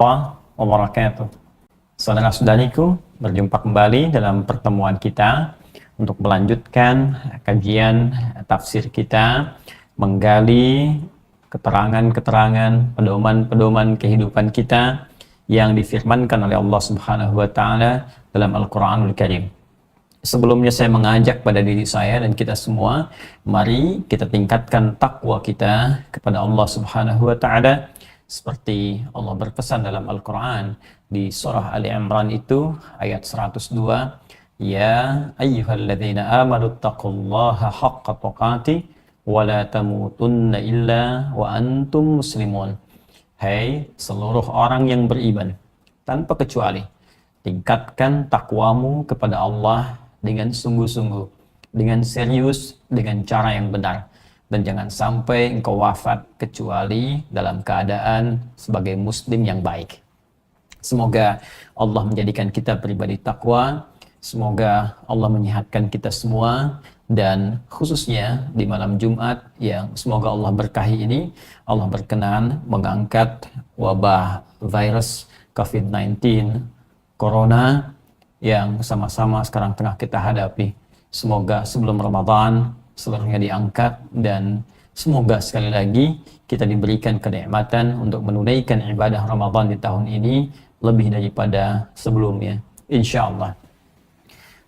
wabarakatuh. Saudara-saudariku, berjumpa kembali dalam pertemuan kita untuk melanjutkan kajian tafsir kita, menggali keterangan-keterangan, pedoman-pedoman kehidupan kita yang difirmankan oleh Allah Subhanahu wa taala dalam Al-Qur'anul Karim. Sebelumnya saya mengajak pada diri saya dan kita semua, mari kita tingkatkan takwa kita kepada Allah Subhanahu wa taala seperti Allah berpesan dalam Al-Qur'an di surah Ali Imran itu ayat 102, ya ayyuhalladzina amanu taqullaha haqqa tuqatih wa la tamutunna illa wa antum muslimun. Hai seluruh orang yang beriman, tanpa kecuali tingkatkan takwamu kepada Allah dengan sungguh-sungguh, dengan serius, dengan cara yang benar. Dan jangan sampai engkau wafat kecuali dalam keadaan sebagai muslim yang baik. Semoga Allah menjadikan kita pribadi takwa. Semoga Allah menyehatkan kita semua. Dan khususnya di malam Jumat yang semoga Allah berkahi ini, Allah berkenan mengangkat wabah virus COVID-19 Corona yang sama-sama sekarang tengah kita hadapi. Semoga sebelum Ramadan seluruhnya diangkat, dan semoga sekali lagi kita diberikan kenikmatan untuk menunaikan ibadah Ramadan di tahun ini lebih daripada sebelumnya, insya Allah.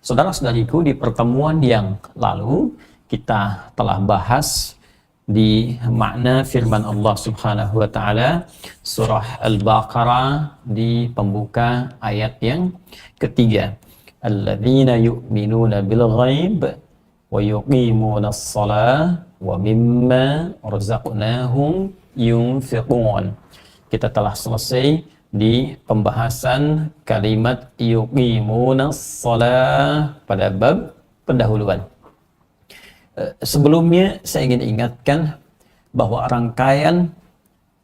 Saudara-saudariku, di pertemuan yang lalu kita telah bahas di makna firman Allah Subhanahu wa taala surah Al-Baqarah di pembuka ayat yang ketiga, alladzina yu'minuna bil ghaib wa yuqimuna as-salah wa mimma razaqnahum yunfiqun. Kita telah selesai di pembahasan kalimat yuqimuna as-salah pada bab pendahuluan. Sebelumnya saya ingin ingatkan bahwa rangkaian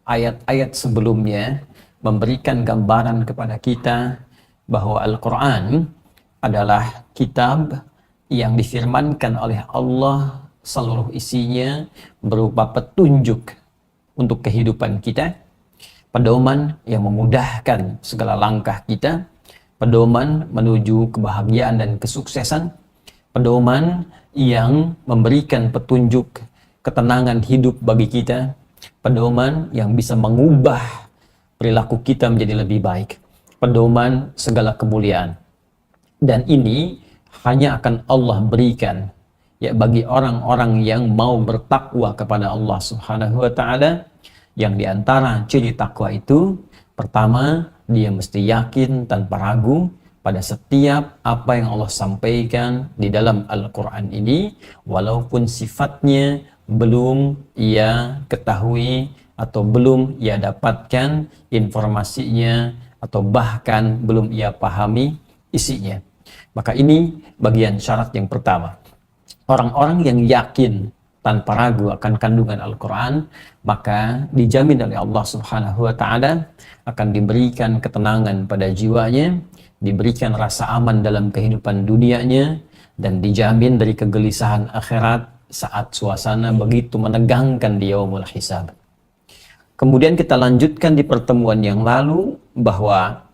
ayat-ayat sebelumnya memberikan gambaran kepada kita bahwa Al-Quran adalah kitab yang difirmankan oleh Allah, seluruh isinya berupa petunjuk untuk kehidupan kita, pedoman yang memudahkan segala langkah kita, pedoman menuju kebahagiaan dan kesuksesan, pedoman yang memberikan petunjuk ketenangan hidup bagi kita, pedoman yang bisa mengubah perilaku kita menjadi lebih baik, pedoman segala kemuliaan. Dan ini hanya akan Allah berikan ya bagi orang-orang yang mau bertakwa kepada Allah Subhanahu wa taala, yang diantara ciri takwa itu pertama, dia mesti yakin tanpa ragu pada setiap apa yang Allah sampaikan di dalam Al-Quran ini, walaupun sifatnya belum ia ketahui atau belum ia dapatkan informasinya atau bahkan belum ia pahami isinya. Maka ini bagian syarat yang pertama. Orang-orang yang yakin tanpa ragu akan kandungan Al-Quran, maka dijamin oleh Allah Subhanahu wa taala akan diberikan ketenangan pada jiwanya, diberikan rasa aman dalam kehidupan dunianya, dan dijamin dari kegelisahan akhirat saat suasana begitu menegangkan di yaumul hisab. Kemudian kita lanjutkan di pertemuan yang lalu bahwa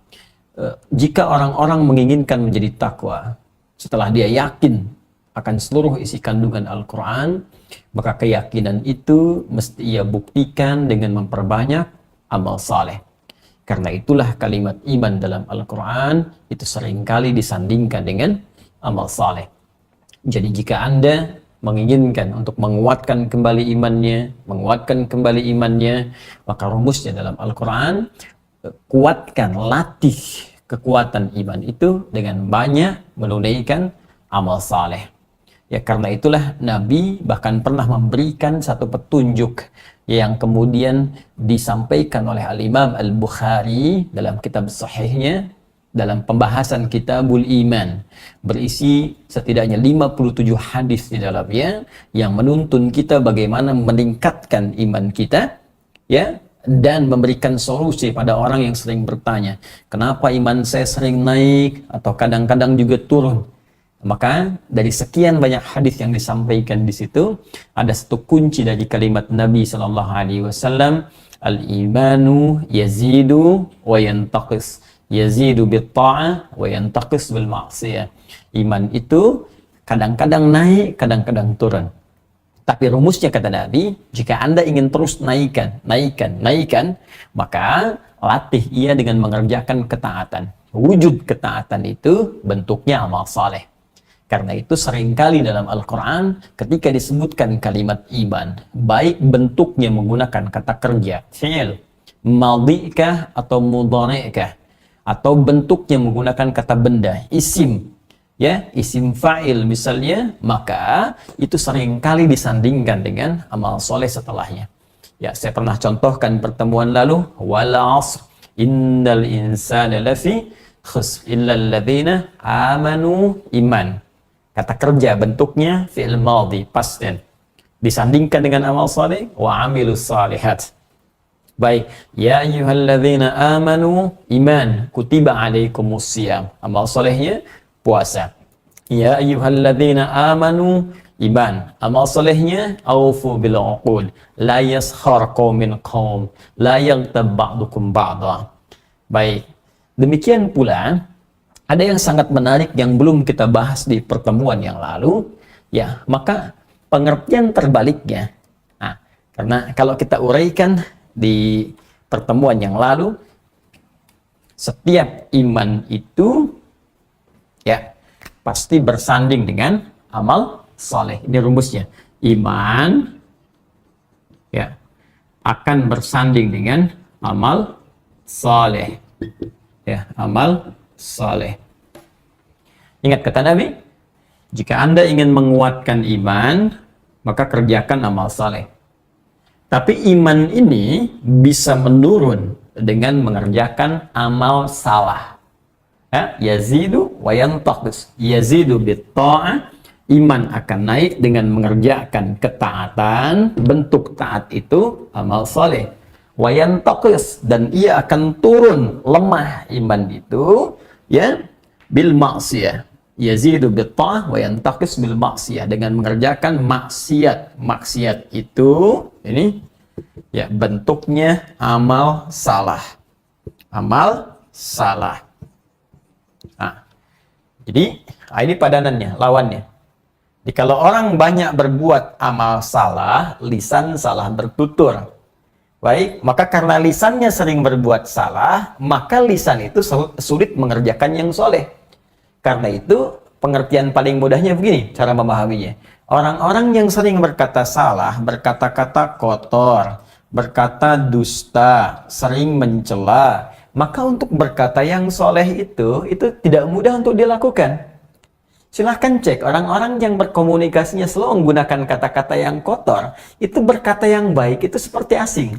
jika orang-orang menginginkan menjadi takwa setelah dia yakin akan seluruh isi kandungan Al-Quran, maka keyakinan itu mesti ia buktikan dengan memperbanyak amal saleh. Karena itulah kalimat iman dalam Al-Quran itu seringkali disandingkan dengan amal saleh. Jadi jika Anda menginginkan untuk menguatkan kembali imannya, maka rumusnya dalam Al-Quran, kuatkan, latih kekuatan iman itu dengan banyak menunaikan amal saleh. Ya, karena itulah Nabi bahkan pernah memberikan satu petunjuk yang kemudian disampaikan oleh Al-Imam Al-Bukhari dalam kitab sahihnya, dalam pembahasan Kitabul Iman, berisi setidaknya 57 hadis di dalamnya yang menuntun kita bagaimana meningkatkan iman kita, ya, dan memberikan solusi pada orang yang sering bertanya, kenapa iman saya sering naik atau kadang-kadang juga turun. Maka dari sekian banyak hadis yang disampaikan di situ, ada satu kunci dari kalimat Nabi SAW, Al-imanu yazidu wa yantaqis. Yazidu bit-ta'ah wa yantaqis bil ma'siyah. Iman itu kadang-kadang naik, kadang-kadang turun. Tapi rumusnya kata Nabi, jika Anda ingin terus naikkan, maka latih ia dengan mengerjakan ketaatan. Wujud ketaatan itu bentuknya amal saleh. Karena itu seringkali dalam Al-Quran ketika disebutkan kalimat iman, baik bentuknya menggunakan kata kerja, fi'il, madhi'kah atau mudhari'kah, atau bentuknya menggunakan kata benda, isim, ya, isim fa'il misalnya, maka itu seringkali disandingkan dengan amal soleh setelahnya. Ya, saya pernah contohkan pertemuan lalu, wal 'asr innal insana lafi khusr illal ladzina amanu iman. Kata kerja bentuknya fi'il madhi, past tense. Disandingkan dengan amal soleh, wa amilus salihat. Baik, ya ayyuhalladzina amanu iman, kutiba alaikumus siyam. Amal solehnya puasa. Ya ayyuhalladzina amanu iman. Amal solehnya aufu bil uqud. La yaskhar qaumin qaum, la yaghtab ba'dukum ba'dha. Baik. Demikian pula ada yang sangat menarik yang belum kita bahas di pertemuan yang lalu, ya, maka pengertian terbaliknya. Nah, karena kalau kita uraikan di pertemuan yang lalu, setiap iman itu, ya, pasti bersanding dengan amal soleh. Ini rumusnya. Iman, ya, akan bersanding dengan amal soleh. Ya, amal saleh. Ingat kata Nabi, jika Anda ingin menguatkan iman, maka kerjakan amal saleh. Tapi iman ini bisa menurun dengan mengerjakan amal salah. Ya, yazidu wa yantaqis. Yazidu bit-ta'ah, iman akan naik dengan mengerjakan ketaatan, bentuk taat itu amal saleh. Wa yantaqis, dan ia akan turun, lemah iman itu, ya, bil maksiyah. Yazidu bit ta'ah wa yantaqis bil maksiyah, dengan mengerjakan maksiat. Maksiat itu ini, ya, bentuknya amal salah. Amal salah. Nah, jadi ini padanannya, lawannya. Jadi kalau orang banyak berbuat amal salah, lisan salah bertutur. Baik, maka karena lisannya sering berbuat salah, maka lisan itu sulit mengerjakan yang soleh. Karena itu, pengertian paling mudahnya begini, cara memahaminya. Orang-orang yang sering berkata salah, berkata-kata kotor, berkata dusta, sering mencela, maka untuk berkata yang soleh itu tidak mudah untuk dilakukan. Silahkan cek, orang-orang yang berkomunikasinya selalu menggunakan kata-kata yang kotor, itu berkata yang baik, itu seperti asing.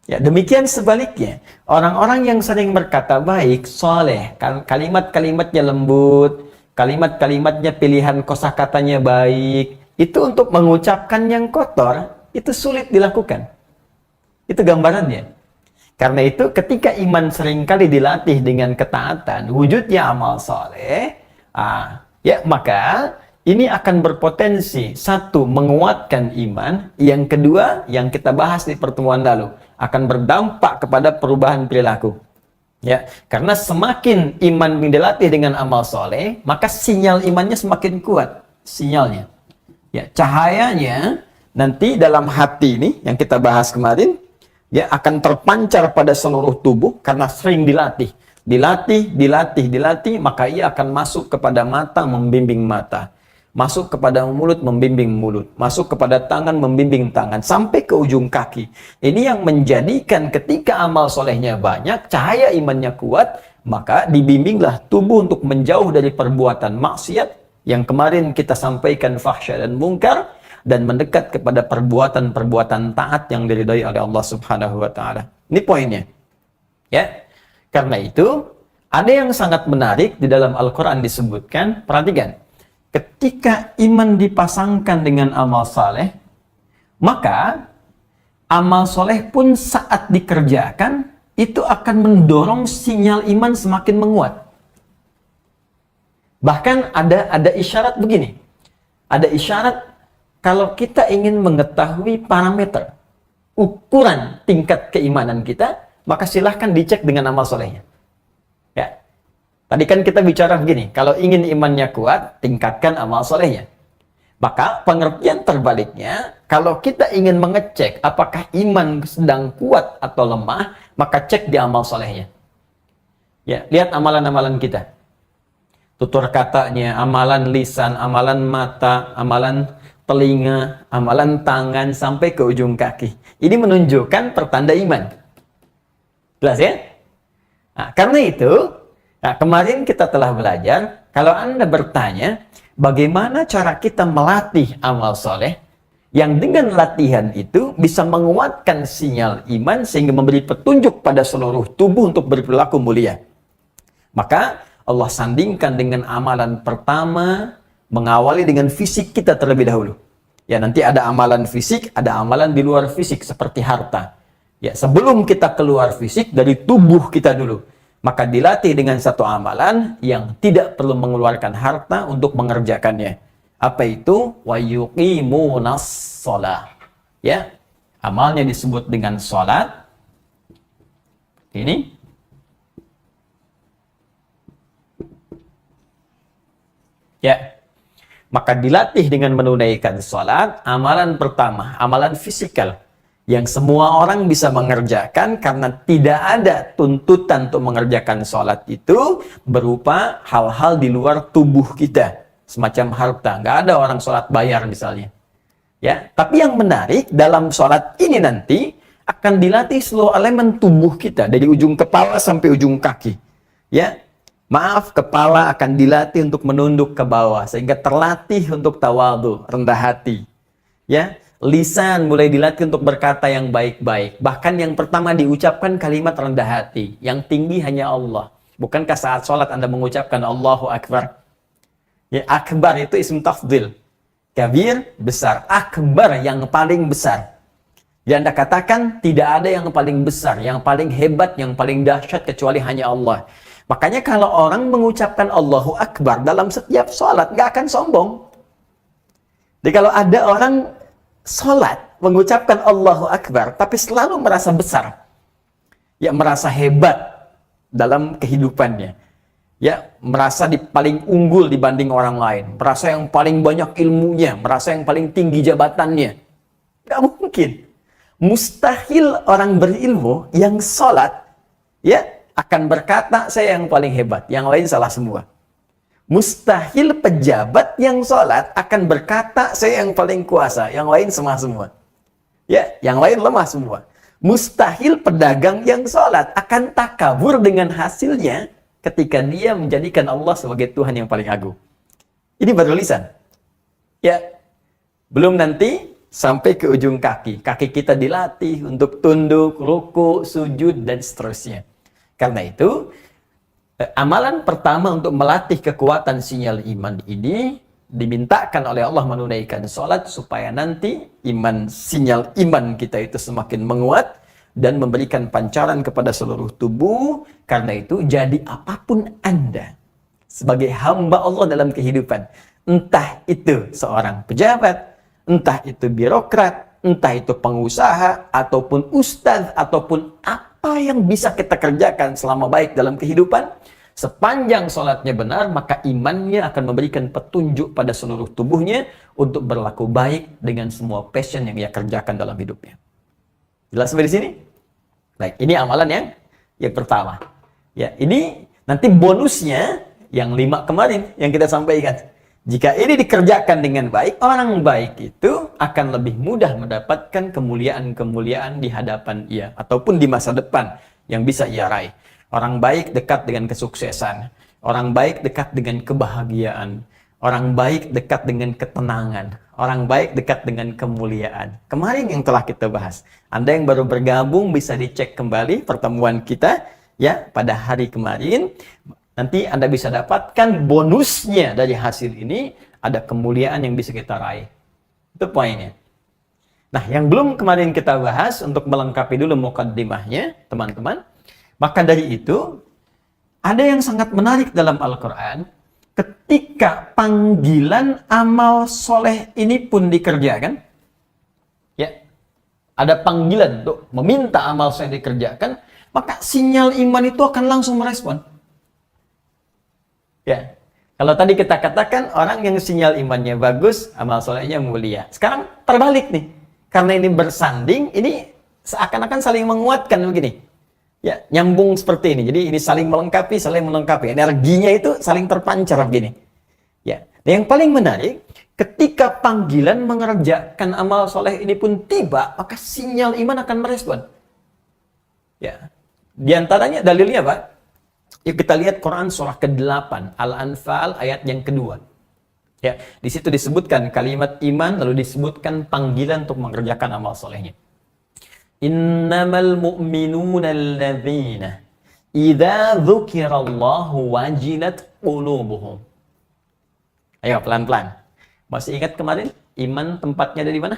Ya, demikian sebaliknya, orang-orang yang sering berkata baik, soleh, kalimat-kalimatnya lembut, kalimat-kalimatnya pilihan kosakatanya baik, itu untuk mengucapkan yang kotor, itu sulit dilakukan. Itu gambarannya. Karena itu ketika iman seringkali dilatih dengan ketaatan, wujudnya amal soleh, ya, maka ini akan berpotensi, satu, menguatkan iman, yang kedua, yang kita bahas di pertemuan lalu, akan berdampak kepada perubahan perilaku. Ya, karena semakin iman dilatih dengan amal soleh, maka sinyal imannya semakin kuat, sinyalnya. Ya, cahayanya nanti dalam hati ini yang kita bahas kemarin, ya, akan terpancar pada seluruh tubuh karena sering dilatih. Dilatih, maka ia akan masuk kepada mata, membimbing mata. Masuk kepada mulut, membimbing mulut. Masuk kepada tangan, membimbing tangan. Sampai ke ujung kaki. Ini yang menjadikan ketika amal solehnya banyak, cahaya imannya kuat, maka dibimbinglah tubuh untuk menjauh dari perbuatan maksiat, yang kemarin kita sampaikan fahsya dan mungkar, dan mendekat kepada perbuatan-perbuatan taat yang diridhai oleh Allah Subhanahu wa Ta'ala. Ini poinnya. Ya. Karena itu, ada yang sangat menarik di dalam Al-Quran disebutkan, perhatikan. Ketika iman dipasangkan dengan amal saleh, maka amal soleh pun saat dikerjakan, itu akan mendorong sinyal iman semakin menguat. Bahkan ada isyarat begini. Ada isyarat kalau kita ingin mengetahui parameter ukuran tingkat keimanan kita, maka silahkan dicek dengan amal solehnya. Ya. Tadi kan kita bicara begini, kalau ingin imannya kuat, tingkatkan amal solehnya. Maka pengertian terbaliknya, kalau kita ingin mengecek apakah iman sedang kuat atau lemah, maka cek di amal solehnya. Ya, lihat amalan-amalan kita. Tutur katanya, amalan lisan, amalan mata, amalan telinga, amalan tangan, sampai ke ujung kaki. Ini menunjukkan pertanda iman. Jelas ya? Nah, karena itu, kemarin kita telah belajar, kalau Anda bertanya, bagaimana cara kita melatih amal soleh, yang dengan latihan itu bisa menguatkan sinyal iman sehingga memberi petunjuk pada seluruh tubuh untuk berperilaku mulia. Maka Allah sandingkan dengan amalan pertama, mengawali dengan fisik kita terlebih dahulu. Ya, nanti ada amalan fisik, ada amalan di luar fisik seperti harta. Ya, sebelum kita keluar fisik, dari tubuh kita dulu. Maka dilatih dengan satu amalan yang tidak perlu mengeluarkan harta untuk mengerjakannya. Apa itu? Wa yuqimunas shalah. Ya, amalnya disebut dengan salat. Ini. Ya, maka dilatih dengan menunaikan salat, amalan pertama, amalan fisikal. Yang semua orang bisa mengerjakan karena tidak ada tuntutan untuk mengerjakan sholat itu berupa hal-hal di luar tubuh kita. Semacam harta. Nggak ada orang sholat bayar misalnya. Ya, tapi yang menarik dalam sholat ini nanti akan dilatih seluruh elemen tubuh kita. Dari ujung kepala sampai ujung kaki. Ya, maaf, kepala akan dilatih untuk menunduk ke bawah. Sehingga terlatih untuk tawadhu, rendah hati. Ya, lisan mulai dilatih untuk berkata yang baik-baik. Bahkan yang pertama diucapkan kalimat rendah hati. Yang tinggi hanya Allah. Bukankah saat sholat Anda mengucapkan Allahu Akbar? Ya, Akbar itu ism tafdhil. Kabir, besar. Akbar, yang paling besar. Jadi Anda katakan tidak ada yang paling besar, yang paling hebat, yang paling dahsyat kecuali hanya Allah. Makanya kalau orang mengucapkan Allahu Akbar dalam setiap sholat, nggak akan sombong. Jadi kalau ada orang sholat mengucapkan Allahu Akbar tapi selalu merasa besar, ya, merasa hebat dalam kehidupannya, ya, merasa paling unggul dibanding orang lain, merasa yang paling banyak ilmunya, merasa yang paling tinggi jabatannya, nggak mungkin. Mustahil orang berilmu yang sholat, ya, akan berkata saya yang paling hebat, yang lain salah semua. Mustahil pejabat yang sholat akan berkata saya yang paling kuasa, yang lain semua. Ya, yang lain lemah semua. Mustahil pedagang yang sholat akan takabur dengan hasilnya ketika dia menjadikan Allah sebagai Tuhan yang paling agung. Ini baru lisan. Ya, belum nanti sampai ke ujung kaki. Kaki kita dilatih untuk tunduk, ruku, sujud, dan seterusnya. Karena itu, amalan pertama untuk melatih kekuatan sinyal iman ini dimintakan oleh Allah menunaikan sholat supaya nanti sinyal iman kita itu semakin menguat dan memberikan pancaran kepada seluruh tubuh. Karena itu jadi apapun Anda sebagai hamba Allah dalam kehidupan, entah itu seorang pejabat, entah itu birokrat, entah itu pengusaha, ataupun ustadz, ataupun apa yang bisa kita kerjakan selama baik dalam kehidupan, sepanjang sholatnya benar, maka imannya akan memberikan petunjuk pada seluruh tubuhnya untuk berlaku baik dengan semua passion yang ia kerjakan dalam hidupnya. Jelas sampai di sini? Baik, ini amalan yang pertama. Ya, ini nanti bonusnya yang 5 kemarin yang kita sampaikan. Jika ini dikerjakan dengan baik, orang baik itu akan lebih mudah mendapatkan kemuliaan-kemuliaan di hadapan ia ataupun di masa depan yang bisa ia raih. Orang baik dekat dengan kesuksesan, orang baik dekat dengan kebahagiaan, orang baik dekat dengan ketenangan, orang baik dekat dengan kemuliaan. Kemarin yang telah kita bahas. Anda yang baru bergabung bisa dicek kembali pertemuan kita ya pada hari kemarin. Nanti Anda bisa dapatkan bonusnya dari hasil ini, ada kemuliaan yang bisa kita raih. Itu poinnya. Nah, yang belum kemarin kita bahas untuk melengkapi dulu mukaddimahnya, teman-teman. Maka dari itu, ada yang sangat menarik dalam Al-Quran, ketika panggilan amal soleh ini pun dikerjakan, ya, ada panggilan untuk meminta amal soleh dikerjakan, maka sinyal iman itu akan langsung merespon. Ya. Kalau tadi kita katakan orang yang sinyal imannya bagus, amal solehnya mulia. Sekarang terbalik nih. Karena ini bersanding, ini seakan-akan saling menguatkan begini. Ya, nyambung seperti ini. Jadi ini saling melengkapi, saling melengkapi. Energinya itu saling terpancar begini. Ya. Dan yang paling menarik, ketika panggilan mengerjakan amal soleh ini pun tiba, maka sinyal iman akan merespon. Ya. Di antaranya dalilnya apa? Yuk kita lihat Quran surah ke-8 Al-Anfal ayat yang kedua. Ya, di situ disebutkan kalimat iman, lalu disebutkan panggilan untuk mengerjakan amal solehnya. Innamal mu'minuna alladzina idza dzukirallahu wajilat qulubuhum. Ayo pelan-pelan. Masih ingat kemarin iman tempatnya ada di mana?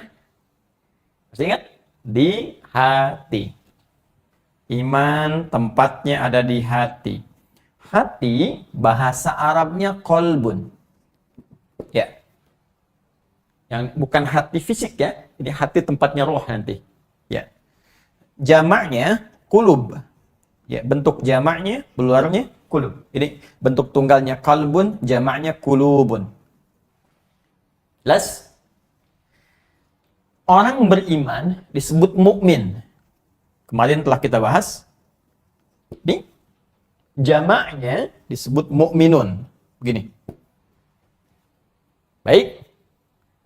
Masih ingat? Di hati. Iman tempatnya ada di hati. Hati bahasa Arabnya kolbun. Ya. Yang bukan hati fisik ya. Ini hati tempatnya roh nanti. Ya. Jamaknya kulub. Ya, bentuk jamaknya, plural-nya kulub. Ini bentuk tunggalnya kalbun, jamaknya kulubun. Jelas? Orang beriman disebut mukmin. Kemarin telah kita bahas. Ini jamaknya disebut mukminun. Begini. Baik.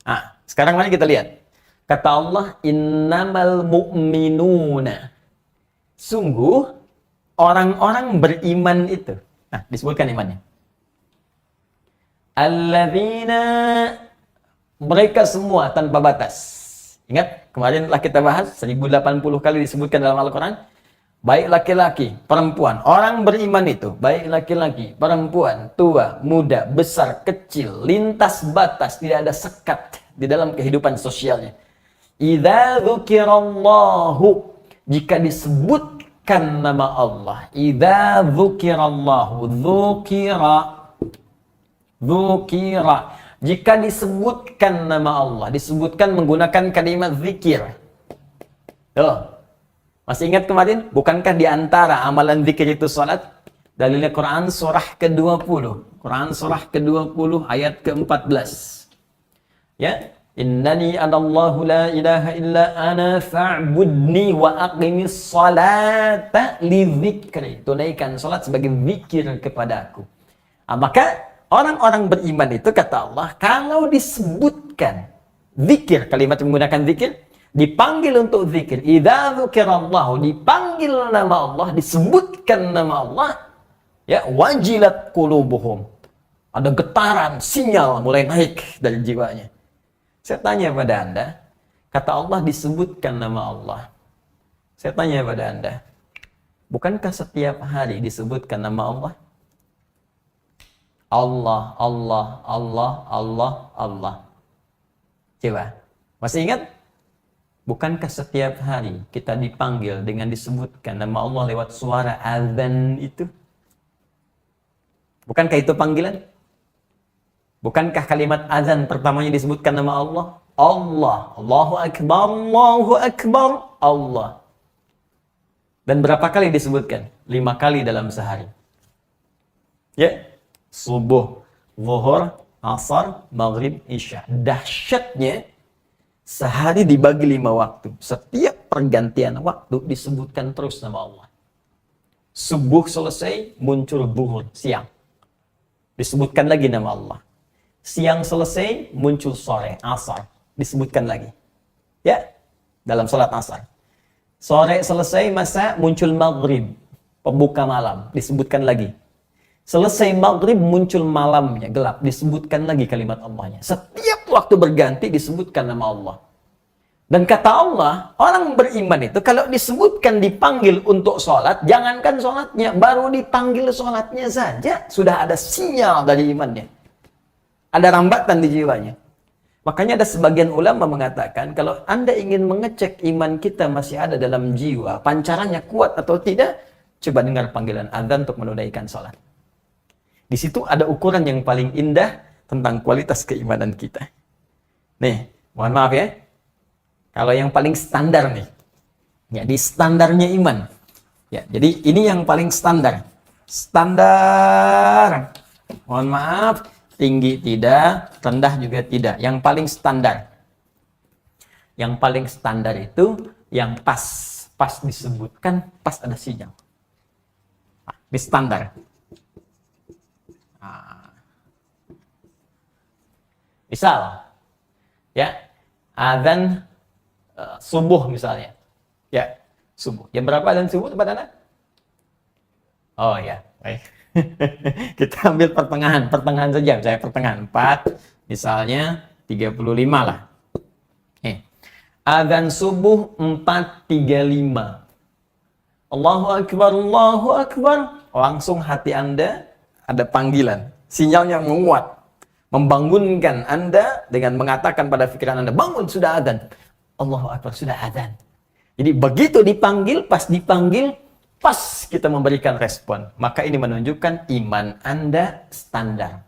Nah, sekarang mari kita lihat. Kata Allah, innamal mu'minuna. Sungguh, orang-orang beriman itu. Nah, disebutkan imannya. Alladzina, mereka semua tanpa batas. Ingat, kemarin telah kita bahas, 1080 kali disebutkan dalam Al-Quran. Baik laki-laki, perempuan, orang beriman itu, baik laki-laki, perempuan, tua, muda, besar, kecil, lintas batas, tidak ada sekat di dalam kehidupan sosialnya. Idza dzukirallahu, jika disebutkan nama Allah, idza dzukirallahu, dzukira, jika disebutkan nama Allah, disebutkan menggunakan kalimat zikir. Tuh. Masih ingat kemarin? Bukankah di antara amalan zikir itu salat? Dalilnya Quran surah ke-20. Quran surah ke-20 ayat ke-14. Ya, innani anallahu la ilaha illa ana fa'budni wa aqimis salata li dzikri. Tunaikan salat sebagai zikir kepadaku. Nah, maka orang-orang beriman itu kata Allah, kalau disebutkan zikir, kalimat menggunakan zikir, dipanggil untuk zikir, idza dzukirallahu, dipanggil nama Allah, disebutkan nama Allah, ya, wajilat qulubuhum, ada getaran, sinyal mulai naik dari jiwanya. Saya tanya pada Anda, kata Allah disebutkan nama Allah. Saya tanya pada Anda, bukankah setiap hari disebutkan nama Allah? Allah, Allah, Allah, Allah, Allah. Coba, masih ingat? Bukankah setiap hari kita dipanggil dengan disebutkan nama Allah lewat suara azan itu? Bukankah itu panggilan? Bukankah kalimat azan pertamanya disebutkan nama Allah? Allah, Allahu Akbar, Allahu Akbar, Allah. Dan berapa kali disebutkan? 5 kali dalam sehari. Ya, subuh, zuhur, asar, maghrib, isya. Dahsyatnya, sehari dibagi 5 waktu. Setiap pergantian waktu disebutkan terus nama Allah. Subuh selesai, muncul zuhur, siang. Disebutkan lagi nama Allah. Siang selesai, muncul sore, asar. Disebutkan lagi. Ya, dalam salat asar. Sore selesai, masa muncul maghrib, pembuka malam. Disebutkan lagi. Selesai maghrib, muncul malamnya, gelap. Disebutkan lagi kalimat Allahnya. Setiap waktu berganti disebutkan nama Allah. Dan kata Allah, orang beriman itu kalau disebutkan dipanggil untuk sholat, jangankan sholatnya, baru dipanggil sholatnya saja, sudah ada sinyal dari imannya. Ada rambatan di jiwanya. Makanya ada sebagian ulama mengatakan, kalau Anda ingin mengecek iman kita masih ada dalam jiwa, pancarannya kuat atau tidak, coba dengar panggilan azan untuk menunaikan sholat. Di situ ada ukuran yang paling indah tentang kualitas keimanan kita. Nih, mohon maaf ya. Kalau yang paling standar nih, jadi standarnya iman. Ya, jadi ini yang paling standar. Standar. Mohon maaf, tinggi tidak, rendah juga tidak. Yang paling standar. Yang paling standar itu yang pas disebutkan, pas ada sinyal. Di standar. Misal, ya, adzan subuh misalnya. Ya, subuh. Jam berapa adzan subuh tempat Anda? Oh ya, baik. Kita ambil pertengahan saja. Misalnya pertengahan 4, misalnya 35 lah. Adzan subuh 4.35. Allahu Akbar, Allahu Akbar. Langsung hati Anda ada panggilan. Sinyalnya menguat. Membangunkan Anda dengan mengatakan pada pikiran Anda, bangun, sudah adzan. Allahu Akbar, sudah adzan. Jadi begitu dipanggil, pas kita memberikan respon. Maka ini menunjukkan iman Anda standar.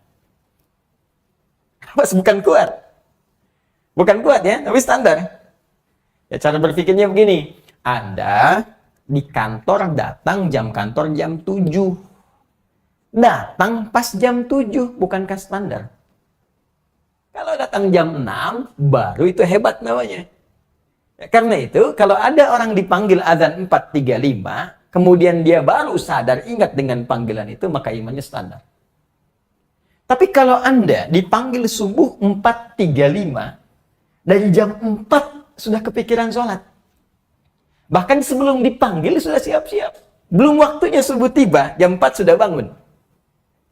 Pas bukan kuat. Bukan kuat ya, tapi standar. Ya, cara berpikirnya begini. Anda di kantor datang jam kantor jam 7. Datang pas jam 7, bukankah standar? Kalau datang jam 6, baru itu hebat namanya. Ya, karena itu, kalau ada orang dipanggil azan 4.35, kemudian dia baru sadar ingat dengan panggilan itu, maka imannya standar. Tapi kalau Anda dipanggil subuh 4.35, dan jam 4 sudah kepikiran sholat. Bahkan sebelum dipanggil sudah siap-siap. Belum waktunya subuh tiba, jam 4 sudah bangun.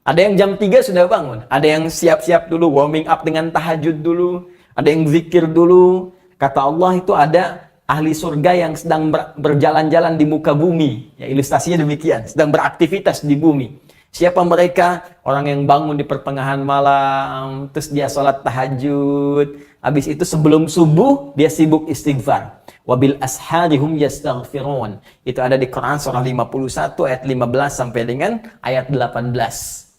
Ada yang jam 3 sudah bangun. Ada yang siap-siap dulu, warming up dengan tahajud dulu. Ada yang zikir dulu. Kata Allah itu ada ahli surga yang sedang berjalan-jalan di muka bumi. Ya, ilustrasinya demikian. Sedang beraktivitas di bumi. Siapa mereka? Orang yang bangun di pertengahan malam, terus dia sholat tahajud. Habis itu sebelum subuh, dia sibuk istighfar. Wabil asharihum yastaghfirun. Itu ada di Quran surah 51 ayat 15 sampai dengan ayat 18.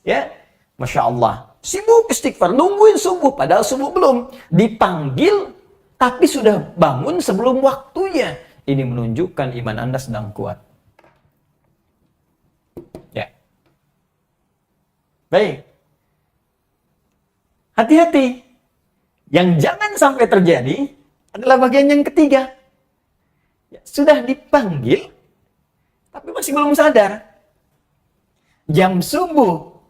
Ya, Masya Allah. Sibuk istighfar, nungguin subuh. Padahal subuh belum. Dipanggil, tapi sudah bangun sebelum waktunya. Ini menunjukkan iman Anda sedang kuat. Ya. Baik. Hati-hati. Yang jangan sampai terjadi adalah bagian yang ketiga. Ya, sudah dipanggil, tapi masih belum sadar. Jam subuh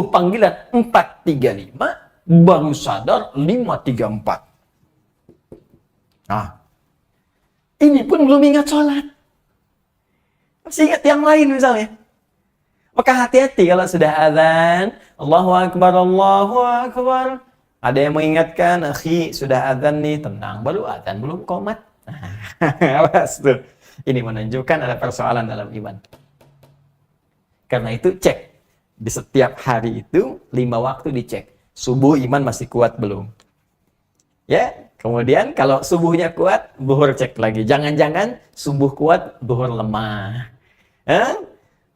panggilan 4.35, baru sadar 5.34. Nah, ini pun belum ingat sholat. Masih ingat yang lain misalnya. Maka hati-hati kalau sudah azan, Allahu Akbar, Allahu Akbar. Ada yang mengingatkan, akhi, sudah azan nih, tenang, baru azan, belum qomat. Awas tuh. Ini menunjukkan ada persoalan dalam iman. Karena itu cek. Di setiap hari itu, 5 waktu dicek. Subuh iman masih kuat belum? Ya, kemudian kalau subuhnya kuat, zuhur cek lagi. Jangan-jangan subuh kuat, zuhur lemah.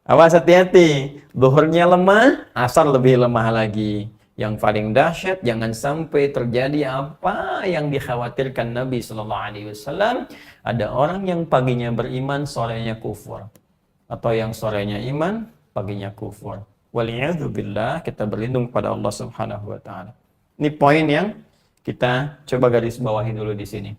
Awas hati-hati. Zuhurnya lemah, asar lebih lemah lagi. Yang paling dahsyat, jangan sampai terjadi apa yang dikhawatirkan Nabi SAW. Ada orang yang paginya beriman, sorenya kufur. Atau yang sorenya iman, paginya kufur. Waliyadzubillah, kita berlindung pada Allah Subhanahu wa Ta'ala. Ini poin yang kita coba garis bawahi dulu di sini.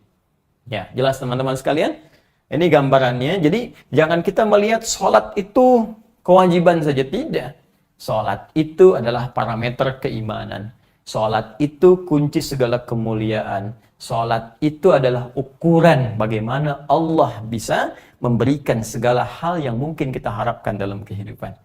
Ya, jelas teman-teman sekalian? Ini gambarannya. Jadi, jangan kita melihat sholat itu kewajiban saja, tidak. Sholat itu adalah parameter keimanan. Sholat itu kunci segala kemuliaan. Sholat itu adalah ukuran bagaimana Allah bisa memberikan segala hal yang mungkin kita harapkan dalam kehidupan.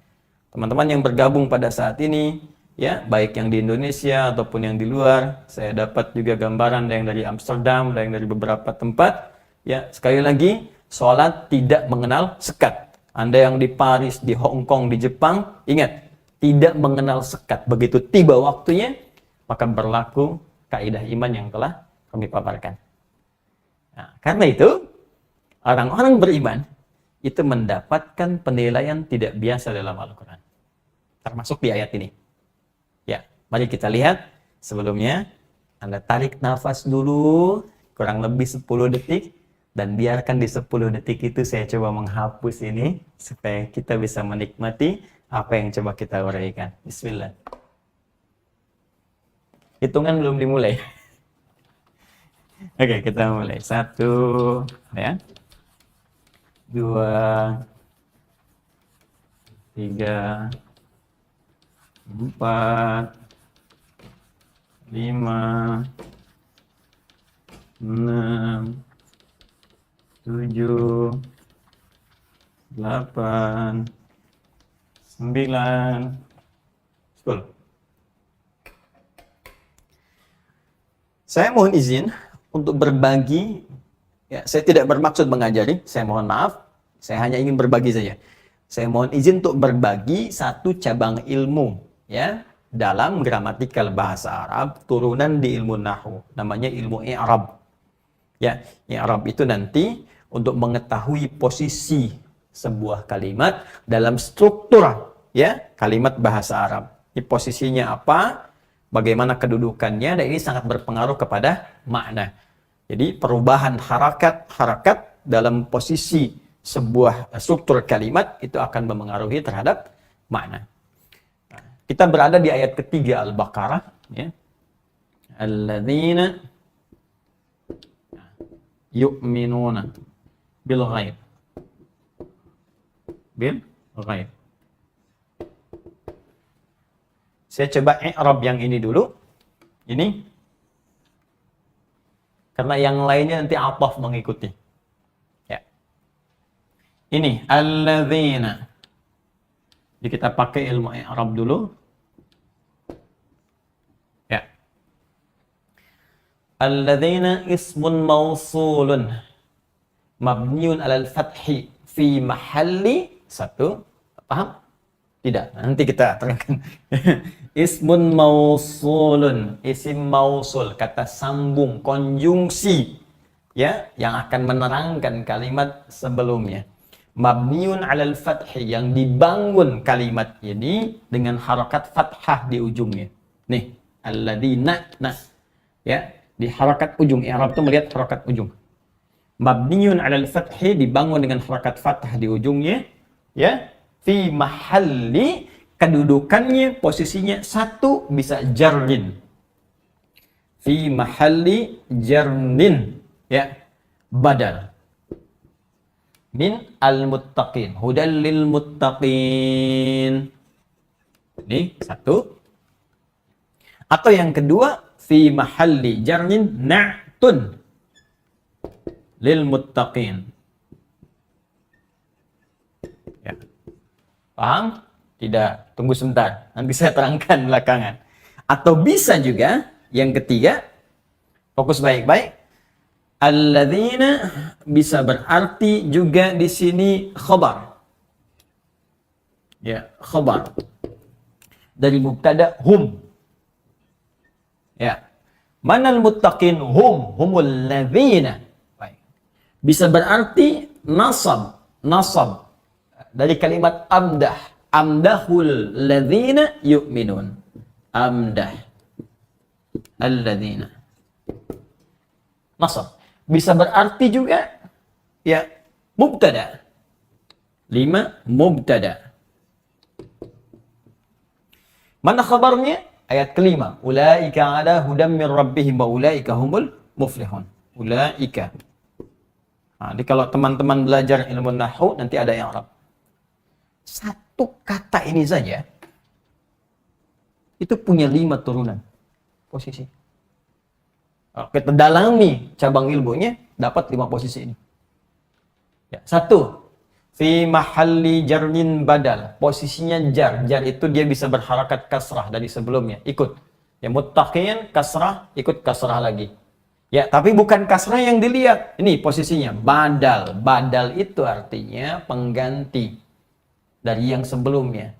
Teman-teman yang bergabung pada saat ini, ya, baik yang di Indonesia ataupun yang di luar, saya dapat juga gambaran ada yang dari Amsterdam, ada yang dari beberapa tempat. Ya, sekali lagi, sholat tidak mengenal sekat. Anda yang di Paris, di Hong Kong, di Jepang, ingat, tidak mengenal sekat. Begitu tiba waktunya, maka berlaku kaidah iman yang telah kami paparkan. Nah, karena itu, orang-orang beriman itu mendapatkan penilaian tidak biasa dalam Al-Quran. Termasuk di ayat ini. Ya, mari kita lihat. Sebelumnya, Anda tarik nafas dulu. kurang lebih 10 detik. Dan biarkan di 10 detik itu saya coba menghapus ini supaya kita bisa menikmati apa yang coba kita uraikan. Bismillah. Hitungan belum dimulai. Oke, kita mulai. 1, ya. 2, 3, 4, 5, 6, 7, 8, 9, 10. Saya mohon izin untuk berbagi. Ya, saya tidak bermaksud mengajari, saya mohon maaf. Saya hanya ingin berbagi saja. Saya mohon izin untuk berbagi satu cabang ilmu, ya, dalam gramatikal bahasa Arab, turunan di ilmu nahwu, namanya ilmu i'rab. Ya, i'rab itu nanti untuk mengetahui posisi sebuah kalimat dalam struktur, ya, kalimat bahasa Arab. Ini posisinya apa? Bagaimana kedudukannya, dan ini sangat berpengaruh kepada makna. Jadi perubahan harakat dalam posisi sebuah struktur kalimat itu akan mempengaruhi terhadap makna. Kita berada di ayat ketiga Al-Baqarah, ya. Alladzina yu'minuna bil ghaib. Bil ghaib. Saya coba i'rab yang ini dulu. Ini. Karena yang lainnya nanti ataf mengikuti. Ya. Ini alladzina. Jadi kita pakai ilmu i'rab dulu. Ya. Alladzina ismun mausulun mabniun 'alal fathi fi mahalli satu. Paham? Tidak, nanti kita terangkan. Ismun mausulun, isim mausul, kata sambung, konjungsi, ya, yang akan menerangkan kalimat sebelumnya. Mabniun 'alal fathi, yang dibangun kalimat ini dengan harakat fathah di ujungnya. Nih, alladzina, nah, ya, di harakat ujung. I'rab itu melihat harakat ujung. Mabniun 'alal fathi, dibangun dengan harakat fathah di ujungnya, ya. Fi mahalli, kedudukannya, posisinya satu bisa jarrin. Fi mahalli jarnin, ya, badal. Min al-muttaqin, hudal lil muttaqin. Ini satu. Atau yang kedua, fi mahalli jarnin na'tun lil muttaqin. Ya. Paham? Tidak. Tunggu sebentar. Nanti saya terangkan belakangan. Atau bisa juga yang ketiga, fokus baik-baik. Alladzina bisa berarti juga di sini khabar. Ya, khabar. Dari mubtada hum. Ya. Manal muttaqin hum, humul ladzina. Baik. Bisa berarti nasab, nasab. Dari kalimat amdah, amdahul ladzina yu'minun. Amdah alladzina. Nasab. Bisa berarti juga, ya, mubtada. 5, mubtada. Mana khabarnya? Ayat kelima. Ulaika ala hudam min rabbihim wa ulaika humul muflihun. Ulaika. Nah, jadi kalau teman-teman belajar ilmu nahwu nanti ada yang Arab. Satu kata ini saja itu punya 5 turunan posisi. Kalau kita dalami cabang ilmunya, dapat 5 posisi ini. Ya, 1, fi mahalli jarnin badal. Posisinya jar. Jar itu dia bisa berharakat kasrah dari sebelumnya. Ikut. Ya, muttaqin kasrah, ikut kasrah lagi. Ya, tapi bukan kasrah yang dilihat. Ini posisinya badal. Badal itu artinya pengganti dari yang sebelumnya.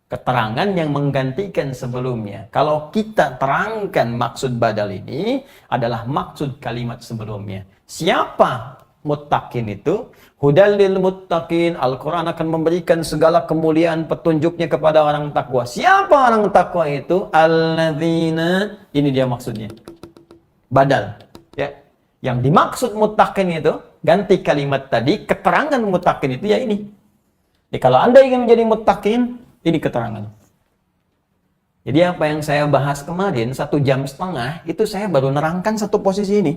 Keterangan yang menggantikan sebelumnya. Kalau kita terangkan maksud badal ini adalah maksud kalimat sebelumnya. Siapa muttaqin itu? Hudal lil muttaqin. Al-Quran akan memberikan segala kemuliaan petunjuknya kepada orang takwa. Siapa orang takwa itu? Alladzina. Ini dia maksudnya. Badal. Ya. Yang dimaksud muttaqin itu, ganti kalimat tadi, keterangan muttaqin itu ya ini. Jadi kalau Anda ingin menjadi muttaqin, ini keterangannya. Jadi apa yang saya bahas kemarin, 1,5 jam, itu saya baru nerangkan satu posisi ini.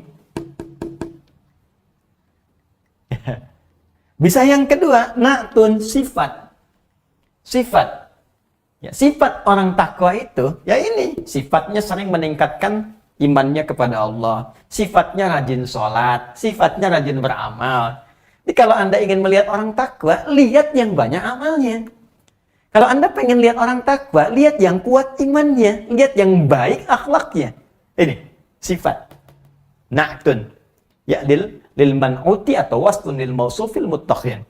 Bisa yang kedua, na'tun sifat. Sifat. Ya, sifat orang takwa itu, ya ini. Sifatnya sering meningkatkan imannya kepada Allah. Sifatnya rajin sholat. Sifatnya rajin beramal. Jadi kalau Anda ingin melihat orang takwa, lihat yang banyak amalnya. Kalau Anda pengen lihat orang takwa, lihat yang kuat imannya. Lihat yang baik akhlaknya. Ini, sifat. Na'tun. Ya, lil man'uti atau wasfun lil mausufil muttaqin.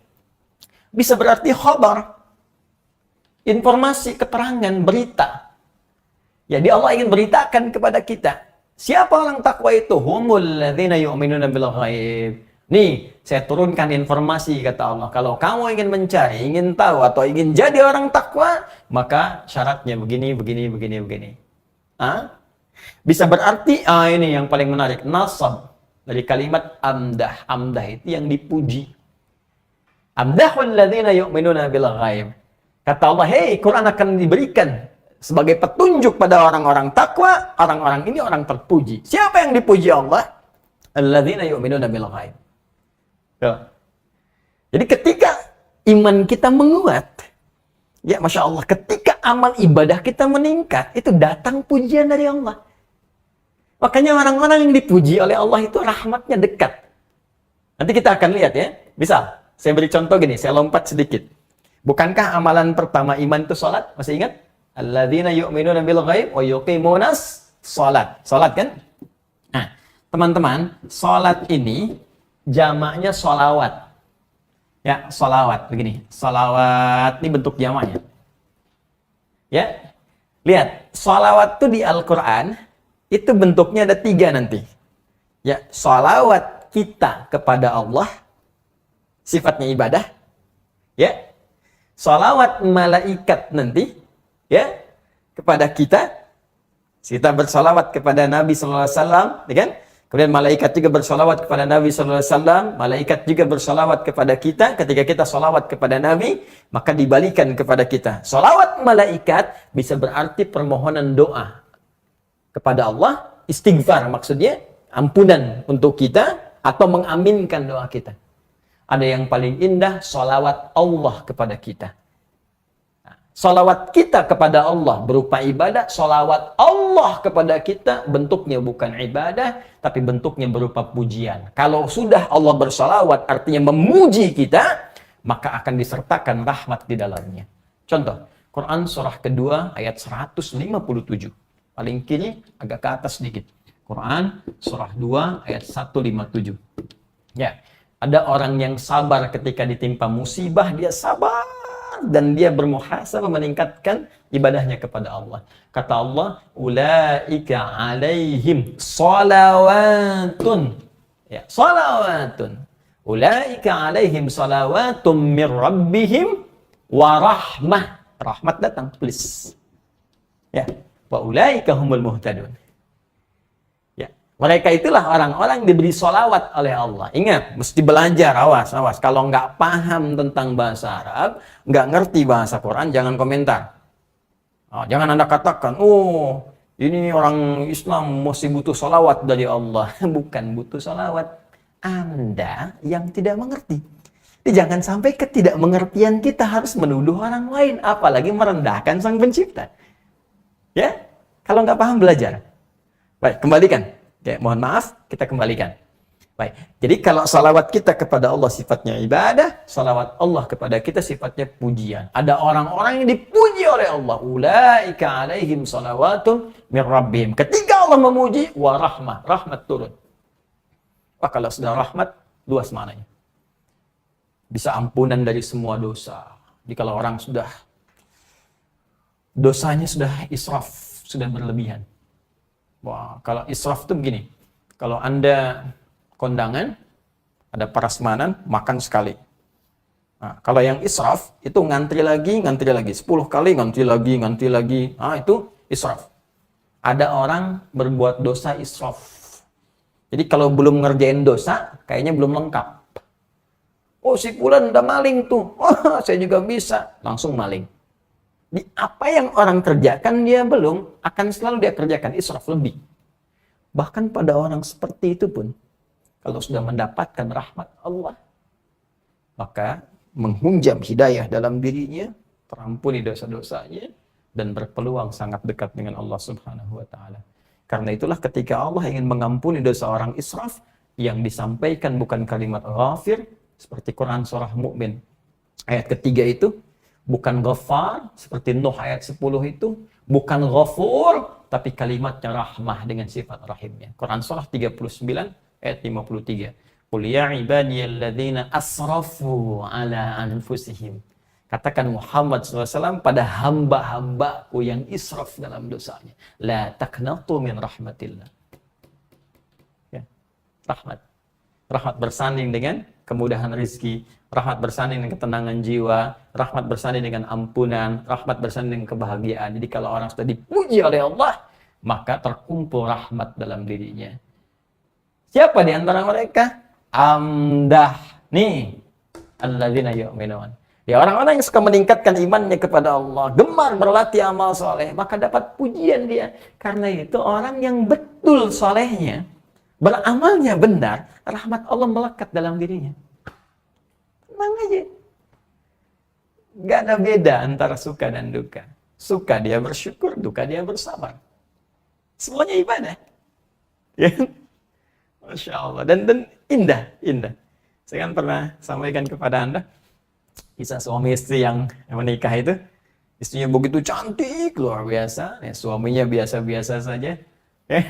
Bisa berarti khabar. Informasi, keterangan, berita. Jadi Allah ingin beritakan kepada kita. Siapa orang takwa itu? Humul ladzina yu'minuna bil ghaib. Nih, saya turunkan informasi, kata Allah. Kalau kamu ingin mencari, ingin tahu, atau ingin jadi orang takwa, maka syaratnya begini, begini, begini, begini. Bisa berarti, ini yang paling menarik, nasab. Dari kalimat amdah. Amdah itu yang dipuji. Amdahul ladzina yu'minuna bil ghaib. Kata Allah, hei, Quran akan diberikan sebagai petunjuk pada orang-orang takwa. Orang-orang ini orang terpuji. Siapa yang dipuji Allah? Alladzina yu'minuna bil ghaib. Jadi ketika iman kita menguat, ya Masya Allah, ketika amal ibadah kita meningkat, itu datang pujian dari Allah. Makanya orang-orang yang dipuji oleh Allah itu rahmatnya dekat. Nanti kita akan lihat ya. Bisa, saya beri contoh gini, saya lompat sedikit. Bukankah amalan pertama iman itu sholat? Masih ingat? Alladzina yu'minuna bil ghaib wa yuqimunas sholat. Sholat kan? Nah, teman-teman, sholat ini jamaknya sholawat. Ya, sholawat. Begini. Sholawat ini bentuk jamaknya. Ya. Lihat. Sholawat itu di Al-Quran, itu bentuknya ada 3 nanti. Ya, sholawat kita kepada Allah, sifatnya ibadah. Ya. Sholawat malaikat nanti, ya, kepada kita. Kita bersolawat kepada Nabi SAW, ya kan? Kemudian malaikat juga bersolawat kepada Nabi SAW. Malaikat juga bersolawat kepada kita. Ketika kita solawat kepada Nabi, maka dibalikan kepada kita. Solawat malaikat bisa berarti permohonan doa kepada Allah. Istighfar maksudnya, ampunan untuk kita atau mengaminkan doa kita. Ada yang paling indah, solawat Allah kepada kita. Salawat kita kepada Allah berupa ibadah, salawat Allah kepada kita bentuknya bukan ibadah, tapi bentuknya berupa pujian. Kalau sudah Allah bersalawat artinya memuji kita, maka akan disertakan rahmat di dalamnya. Contoh, Quran surah kedua ayat 157. Paling kiri agak ke atas sedikit. Quran surah 2 ayat 157. Ya, ada orang yang sabar ketika ditimpa musibah, dia sabar. Dan dia bermuhasabah meningkatkan ibadahnya kepada Allah. Kata Allah, ulaika alaihim salawatun. Ya, salawatun. Ulaika alaihim salawatun min rabbihim wa rahmah. Rahmat datang, tulis. Ya, wa ulaika humul muhtadun. Mereka itulah orang-orang diberi sholawat oleh Allah. Ingat, mesti belajar, awas. Kalau nggak paham tentang bahasa Arab, nggak ngerti bahasa Quran, jangan komentar. Jangan Anda katakan, oh ini orang Islam mesti butuh sholawat dari Allah. Bukan butuh sholawat. Anda yang tidak mengerti. Jadi jangan sampai ketidakmengertian kita harus menuduh orang lain, apalagi merendahkan Sang Pencipta. Ya, kalau nggak paham belajar. Baik, kembalikan. Ya, mohon maaf, kita kembalikan. Baik, jadi kalau salawat kita kepada Allah sifatnya ibadah, salawat Allah kepada kita sifatnya pujian. Ada orang-orang yang dipuji oleh Allah. Ulaika alaihim salawatun min rabbihim. Ketika Allah memuji, wa rahmah. Rahmat turun. Wah, kalau sudah rahmat, luas maknanya. Bisa ampunan dari semua dosa. Jadi kalau orang sudah, dosanya sudah israf, sudah berlebihan. Wah, kalau israf itu begini. Kalau Anda kondangan, ada prasmanan, makan sekali. Nah, kalau yang israf, itu ngantri lagi. 10 kali, ngantri lagi. Itu israf. Ada orang berbuat dosa israf. Jadi kalau belum ngerjain dosa, kayaknya belum lengkap. Oh, si Fulan udah maling tuh. Wah, saya juga bisa. Langsung maling. Di apa yang orang kerjakan dia belum, akan selalu dia kerjakan israf lebih. Bahkan pada orang seperti itu pun, kalau sudah mendapatkan rahmat Allah, maka menghunjam hidayah dalam dirinya, terampuni dosa-dosanya, dan berpeluang sangat dekat dengan Allah Subhanahu wa Ta'ala. Karena itulah ketika Allah ingin mengampuni dosa orang israf, yang disampaikan bukan kalimat ghafir, seperti Quran surah Mu'min ayat ketiga itu, bukan ghafar, seperti Nuh ayat 10 itu, bukan ghafur, tapi kalimatnya rahmah dengan sifat rahimnya. Quran surah 39 ayat 53. Qul ya ibadiyalladzina asrafu ala anfusihim. Katakan Muhammad SAW pada hamba-hambaku yang israf dalam dosanya. La taqnatu min rahmatillah. Ya, rahmat. Rahmat bersanding dengan kemudahan rizki, rahmat bersanding dengan ketenangan jiwa, rahmat bersanding dengan ampunan, rahmat bersanding dengan kebahagiaan. Jadi kalau orang sudah dipuji oleh Allah, maka terkumpul rahmat dalam dirinya. Siapa di antara mereka? Amdah. Nih, alladzina yu'minun. Ya, orang-orang yang suka meningkatkan imannya kepada Allah, gemar berlatih amal soleh, maka dapat pujian dia. Karena itu orang yang betul solehnya, beramalnya benar, rahmat Allah melekat dalam dirinya. Tenang aja. Gak ada beda antara suka dan duka. Suka dia bersyukur, duka dia bersabar. Semuanya ibadah. Ya. Masya Allah. Dan indah. Saya kan pernah sampaikan kepada Anda, kisah suami istri yang menikah itu, istrinya begitu cantik, luar biasa, ya, suaminya biasa-biasa saja, ya.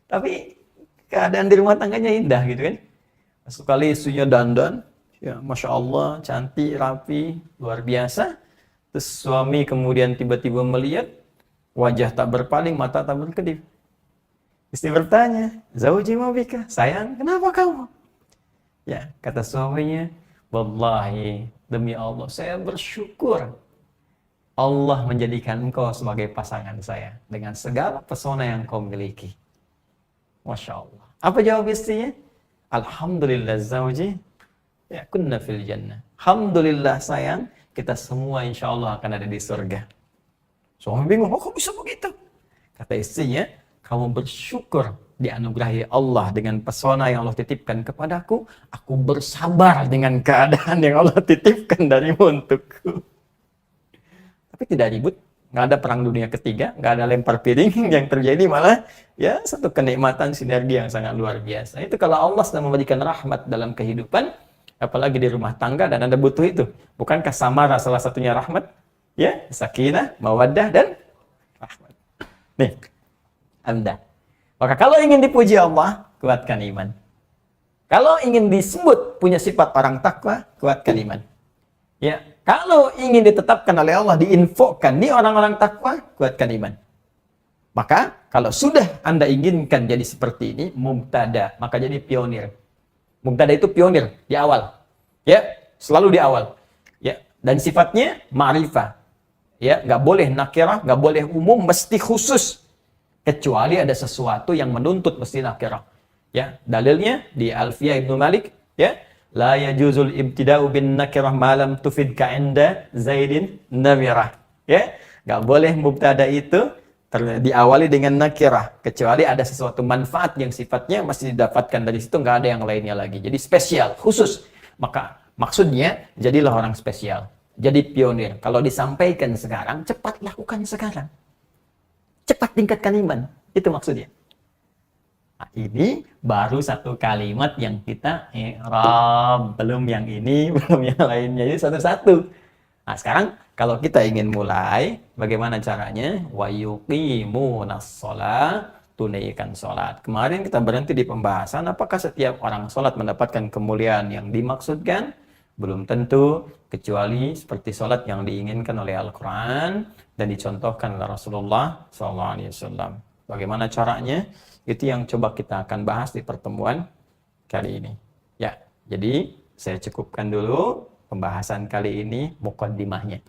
Tapi keadaan di rumah tangganya indah gitu kan. Sekali istrinya dandan, ya Masya Allah, cantik, rapi, luar biasa. Terus suami kemudian tiba-tiba melihat, wajah tak berpaling, mata tak berkedip. Istri bertanya, Zauji ma bika, sayang, kenapa kamu? Ya, kata suaminya, wallahi, demi Allah, saya bersyukur Allah menjadikan engkau sebagai pasangan saya dengan segala pesona yang kau miliki. Masya Allah. Apa jawab istrinya? Alhamdulillah zauji, ya kunna fil jannah. Alhamdulillah sayang, kita semua insya Allah akan ada di surga. Suami bingung, oh kok bisa begitu? Kata istrinya, kamu bersyukur dianugerahi Allah dengan pesona yang Allah titipkan kepadaku, aku bersabar dengan keadaan yang Allah titipkan darimu untukku. Tapi tidak ribut, nggak ada perang dunia ketiga, nggak ada lempar piring, yang terjadi malah ya satu kenikmatan sinergi yang sangat luar biasa. Itu kalau Allah sedang memberikan rahmat dalam kehidupan, apalagi di rumah tangga dan Anda butuh itu. Bukankah samara salah satunya rahmat? Ya, sakinah, mawaddah dan rahmat. Nih, Anda. Maka kalau ingin dipuji Allah, kuatkan iman. Kalau ingin disebut punya sifat orang takwa, kuatkan iman. Ya, kalau ingin ditetapkan oleh Allah, diinfokan nih orang-orang takwa, kuatkan iman. Maka kalau sudah Anda inginkan jadi seperti ini, mubtada, maka jadi pionir. Mubtada itu pionir di awal. Ya, selalu di awal. Ya, dan sifatnya ma'rifah. Ya, nggak boleh nakirah, nggak boleh umum, mesti khusus. Kecuali ada sesuatu yang menuntut mesti nakirah. Ya, dalilnya di Alfiyah Ibnu Malik, ya, la yajuzul ibtida'u bin nakirah ma lam tufid ka'inda Zaidin namirah. Ya, enggak boleh mubtada itu diawali dengan nakirah kecuali ada sesuatu manfaat yang sifatnya masih didapatkan dari situ, enggak ada yang lainnya lagi. Jadi spesial, khusus. Maka maksudnya jadilah orang spesial. Jadi pionir. Kalau disampaikan sekarang, cepat lakukan sekarang. Cepat tingkatkan iman. Itu maksudnya. Nah, ini baru satu kalimat yang kita i'rab, belum yang ini, belum yang lainnya. Ini satu-satu. Nah, sekarang kalau kita ingin mulai, bagaimana caranya? Wa yuqimunas shalah, tunaikan salat. Kemarin kita berhenti di pembahasan apakah setiap orang salat mendapatkan kemuliaan yang dimaksudkan? Belum tentu, kecuali seperti salat yang diinginkan oleh Al-Qur'an dan dicontohkan oleh Rasulullah SAW. Bagaimana caranya? Itu yang coba kita akan bahas di pertemuan kali ini. Ya, jadi saya cukupkan dulu pembahasan kali ini mukaddimahnya.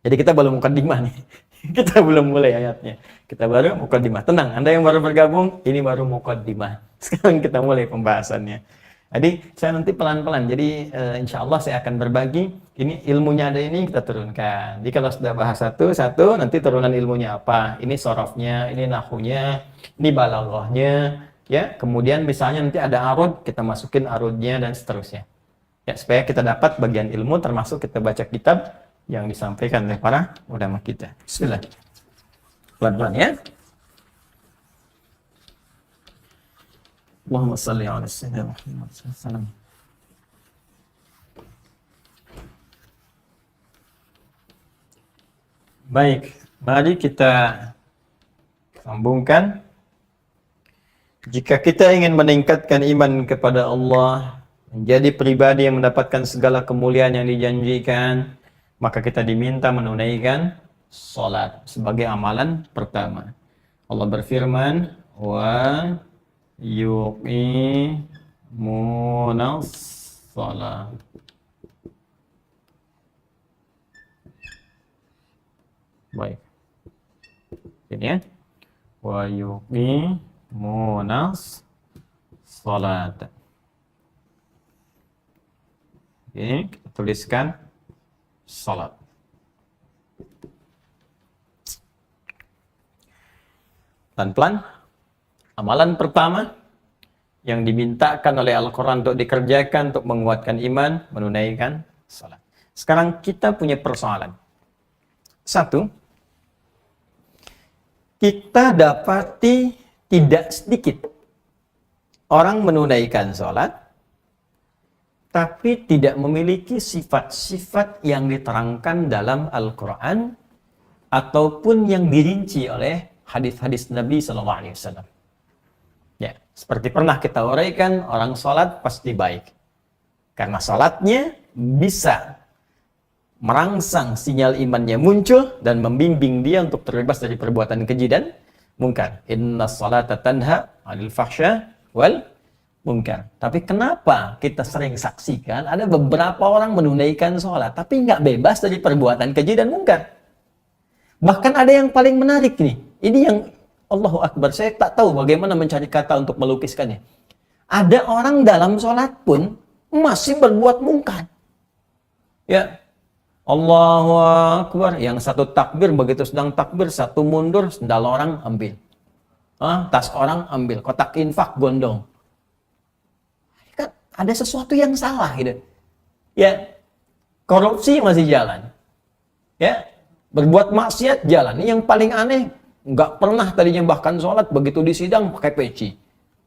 Jadi kita belum mukaddimah nih. Kita belum mulai ayatnya. Kita baru mukaddimah. Tenang, Anda yang baru bergabung, ini baru mukaddimah. Sekarang kita mulai pembahasannya. Jadi saya nanti pelan-pelan. Jadi insya Allah saya akan berbagi. Ini ilmunya ada ini kita turunkan. Jadi kalau sudah bahas satu, nanti turunan ilmunya apa? Ini sorofnya, ini nahunya, ini balaghahnya. Ya, kemudian misalnya nanti ada arud, kita masukin arudnya dan seterusnya. Ya, supaya kita dapat bagian ilmu, termasuk kita baca kitab yang disampaikan oleh para ulama kita. Bismillah. Pelan-pelan ya. Allahumma salli ala sayyidina Muhammad sallallahu. Baik, mari kita sambungkan. Jika kita ingin meningkatkan iman kepada Allah, menjadi pribadi yang mendapatkan segala kemuliaan yang dijanjikan, maka kita diminta menunaikan salat sebagai amalan pertama. Allah berfirman, wa yuqimunas salat. Baik. Ini ya. Wa yuqimunas salat. Ini kita tuliskan salat. Pelan-pelan. Amalan pertama yang dimintakan oleh Al-Quran untuk dikerjakan, untuk menguatkan iman, menunaikan salat. Sekarang kita punya persoalan. Satu, kita dapati tidak sedikit orang menunaikan salat, tapi tidak memiliki sifat-sifat yang diterangkan dalam Al-Quran ataupun yang dirinci oleh hadis-hadis Nabi SAW. Ya, seperti pernah kita uraikan, orang sholat pasti baik. Karena sholatnya bisa merangsang sinyal imannya muncul dan membimbing dia untuk terbebas dari perbuatan keji dan mungkar. Inna sholata tanha 'anil fahsya wal munkar. Tapi kenapa kita sering saksikan ada beberapa orang menunaikan sholat tapi nggak bebas dari perbuatan keji dan mungkar? Bahkan ada yang paling menarik nih. Ini yang Allahu Akbar. Saya tak tahu bagaimana mencari kata untuk melukiskannya. Ada orang dalam sholat pun masih berbuat mungkar. Ya, Allahu Akbar. Yang satu takbir, begitu sedang takbir, satu mundur, sendal orang ambil. Tas orang ambil. Kotak infak gondong. Kan ada sesuatu yang salah gitu. Ya, korupsi masih jalan. Ya, berbuat maksiat jalan. Ini yang paling aneh. Nggak pernah tadinya bahkan sholat, begitu di sidang pakai peci,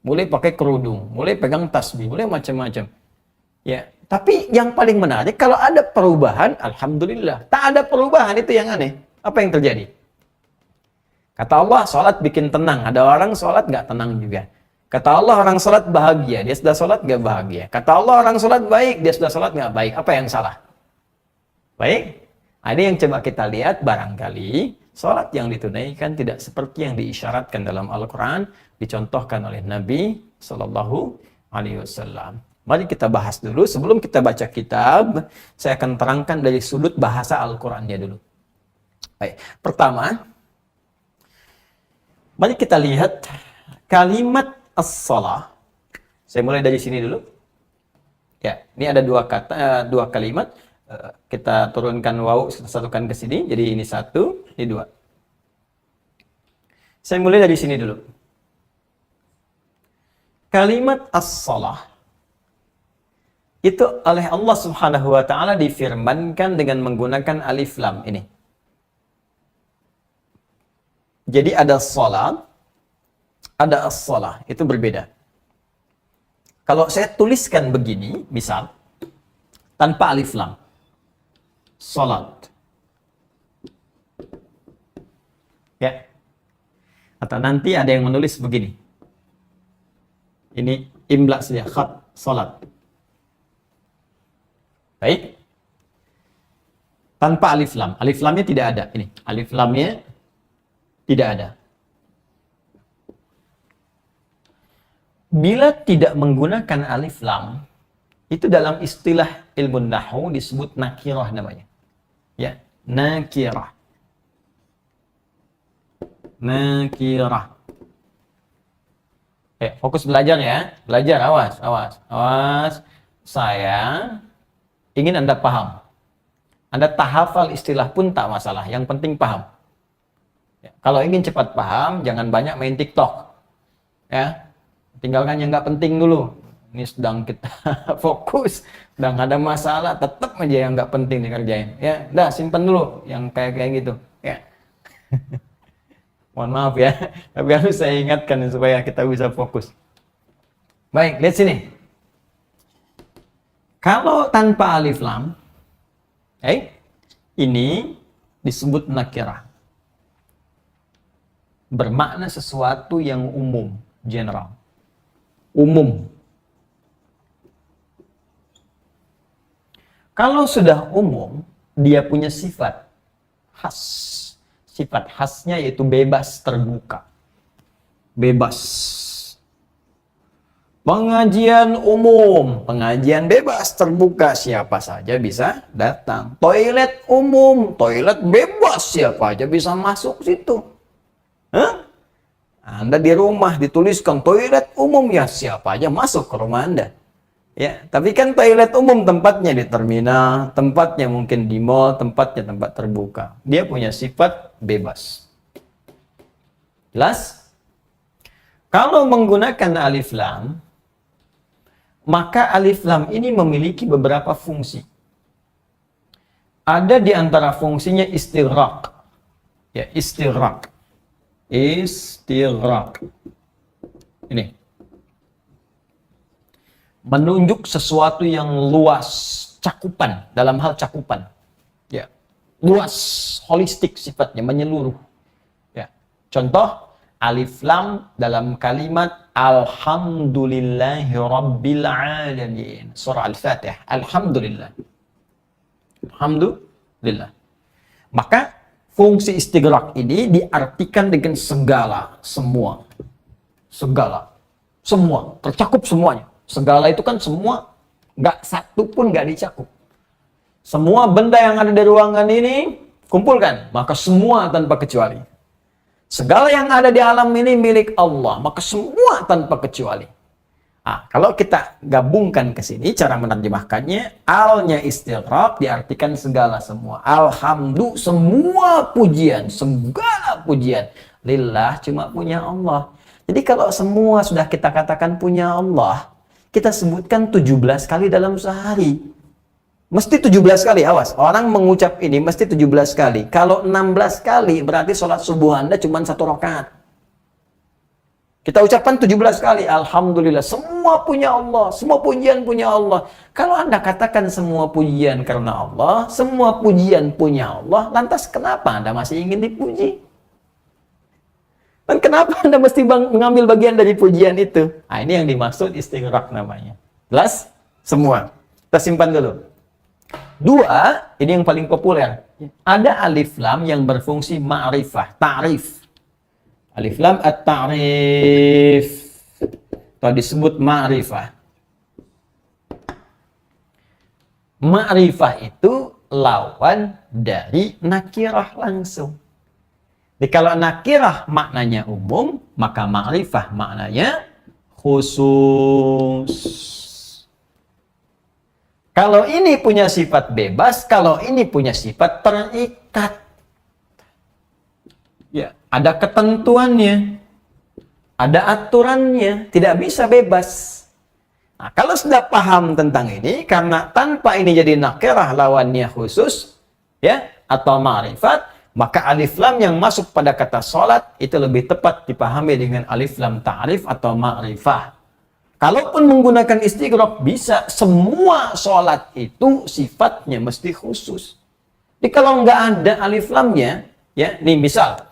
mulai pakai kerudung, mulai pegang tasbih, mulai macam-macam. Ya, tapi yang paling menarik kalau ada perubahan, alhamdulillah. Tak ada perubahan, itu yang aneh. Apa yang terjadi? Kata Allah, sholat bikin tenang. Ada orang sholat nggak tenang juga. Kata Allah, orang sholat bahagia, dia sudah sholat nggak bahagia. Kata Allah, orang sholat baik, dia sudah sholat nggak baik. Apa yang salah? Baik. Ada yang coba kita lihat, barangkali sholat yang ditunaikan tidak seperti yang diisyaratkan dalam Al-Quran, dicontohkan oleh Nabi Sallallahu Alaihi Wasallam. Mari kita bahas dulu. Sebelum kita baca kitab, saya akan terangkan dari sudut bahasa Al-Qurannya dulu. Baik. Pertama, mari kita lihat kalimat as-salah. Saya mulai dari sini dulu. Ya, ini ada dua kalimat. Kita turunkan waw, kita satukan ke sini. Jadi ini satu, ini dua. Saya mulai dari sini dulu. Kalimat as-salah itu oleh Allah Subhanahu wa taala difirmankan dengan menggunakan alif lam ini. Jadi ada salat, ada as-salah, itu berbeda. Kalau saya tuliskan begini, misal tanpa alif lam. Salat. Ya. Atau nanti ada yang menulis begini. Ini imla saja, khat, salat. Baik. Tanpa alif lam. Alif lamnya tidak ada. Ini, alif lamnya tidak ada. Bila tidak menggunakan alif lam, itu dalam istilah ilmu nahwu disebut nakirah namanya. Ya, nakirah. nakirah. Fokus belajar ya. Belajar, awas, awas, awas. Saya ingin Anda paham. Anda tak hafal istilah pun tak masalah. Yang penting paham. Ya, kalau ingin cepat paham, jangan banyak main TikTok. Ya, tinggalkan yang nggak penting dulu. Ini sedang kita fokus, sedang ada masalah, tetap aja yang nggak penting dikerjain. Ya, dah simpan dulu yang kayak gitu. Ya. Mohon maaf ya, tapi harus saya ingatkan supaya kita bisa fokus. Baik, lihat sini. Kalau tanpa alif lam, ini disebut nakirah. Bermakna sesuatu yang umum, general. Umum. Kalau sudah umum, dia punya sifat khas. Sifat khasnya yaitu bebas, terbuka. Bebas. Pengajian umum, pengajian bebas, terbuka, siapa saja bisa datang. Toilet umum, toilet bebas, siapa aja bisa masuk situ. Hah? Anda di rumah dituliskan toilet umum, ya siapa aja masuk ke rumah Anda. Ya, tapi kan toilet umum tempatnya di terminal, tempatnya mungkin di mall, tempatnya tempat terbuka. Dia punya sifat bebas. Jelas? Kalau menggunakan alif lam, maka alif lam ini memiliki beberapa fungsi. Ada di antara fungsinya istighraq. Ya, istighraq. Istighraq. Ini. Menunjuk sesuatu yang luas, cakupan, dalam hal cakupan. Ya. Luas, holistik sifatnya, menyeluruh. Ya. Contoh, alif lam dalam kalimat Alhamdulillahi Rabbil Alamin. Surah Al-Fatihah. Alhamdulillah. Alhamdulillah. Maka fungsi istighraq ini diartikan dengan segala, semua. Segala. Semua, tercakup semuanya. Segala itu kan semua, nggak satu pun nggak dicakup. Semua benda yang ada di ruangan ini, kumpulkan. Maka semua tanpa kecuali. Segala yang ada di alam ini milik Allah. Maka semua tanpa kecuali. Nah, kalau kita gabungkan ke sini, cara menerjemahkannya, alnya istighraq diartikan segala semua. Alhamdulillah, semua pujian, segala pujian. Lillah, cuma punya Allah. Jadi kalau semua sudah kita katakan punya Allah, kita sebutkan 17 kali dalam sehari. Mesti 17 kali, awas. Orang mengucap ini mesti 17 kali. Kalau 16 kali, berarti sholat subuh Anda cuma 1 rakaat. Kita ucapkan 17 kali. Alhamdulillah, semua punya Allah. Semua pujian punya Allah. Kalau Anda katakan semua pujian karena Allah, semua pujian punya Allah, lantas kenapa Anda masih ingin dipuji? Dan kenapa Anda mesti mengambil bagian dari pujian itu? Nah, ini yang dimaksud istighraq namanya. Jelas? Semua. Kita simpan dulu. 2, ini yang paling populer. Ada alif lam yang berfungsi ma'rifah, ta'rif. Alif lam at-ta'rif. Atau disebut ma'rifah. Ma'rifah itu lawan dari nakirah langsung. Jadi kalau nakirah maknanya umum, maka ma'rifah maknanya khusus. Kalau ini punya sifat bebas, kalau ini punya sifat terikat. Ya, ada ketentuannya, ada aturannya, tidak bisa bebas. Nah, kalau sudah paham tentang ini, karena tanpa ini jadi nakirah lawannya khusus, ya, atau ma'rifat, maka alif lam yang masuk pada kata sholat itu lebih tepat dipahami dengan alif lam ta'rif atau ma'rifah. Kalaupun menggunakan istighraq bisa, semua sholat itu sifatnya mesti khusus. Jadi kalau nggak ada alif lamnya, ya, nih misal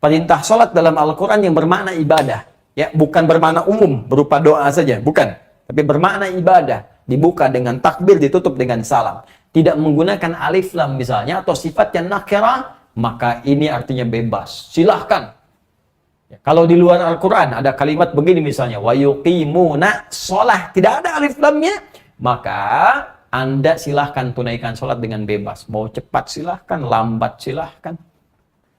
perintah sholat dalam Al-Quran yang bermakna ibadah, ya, bukan bermakna umum berupa doa saja, bukan, tapi bermakna ibadah, dibuka dengan takbir, ditutup dengan salam, tidak menggunakan alif lam misalnya atau sifat yang nakirah, maka ini artinya bebas. Silahkan. Ya, kalau di luar Al-Quran ada kalimat begini misalnya, wa yuqimuna sholah, tidak ada alif lamnya, maka Anda silahkan tunaikan sholat dengan bebas. Mau cepat silahkan, lambat silahkan.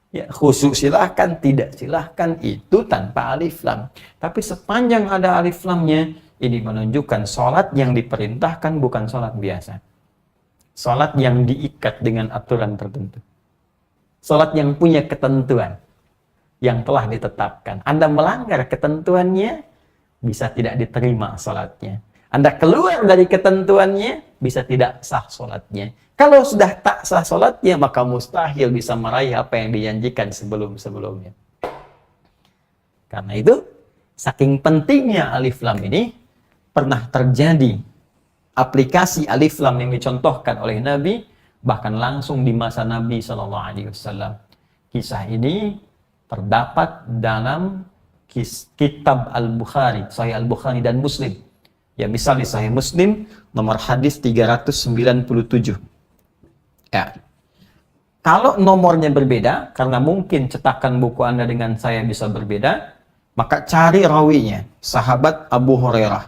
Ya, khusyuk silahkan, tidak silahkan, itu tanpa alif lam. Tapi sepanjang ada alif lamnya, ini menunjukkan sholat yang diperintahkan bukan sholat biasa. Sholat yang diikat dengan aturan tertentu. Sholat yang punya ketentuan, yang telah ditetapkan. Anda melanggar ketentuannya, bisa tidak diterima sholatnya. Anda keluar dari ketentuannya, bisa tidak sah sholatnya. Kalau sudah tak sah sholatnya, maka mustahil bisa meraih apa yang dijanjikan sebelum-sebelumnya. Karena itu, saking pentingnya alif lam ini, pernah terjadi aplikasi alif lam yang dicontohkan oleh Nabi, bahkan langsung di masa Nabi SAW. Kisah ini terdapat dalam kitab Al-Bukhari, Sahih Al-Bukhari dan Muslim. Ya, misal di Sahih Muslim, nomor hadis 397. Ya. Kalau nomornya berbeda, karena mungkin cetakan buku Anda dengan saya bisa berbeda, maka cari rawinya, sahabat Abu Hurairah.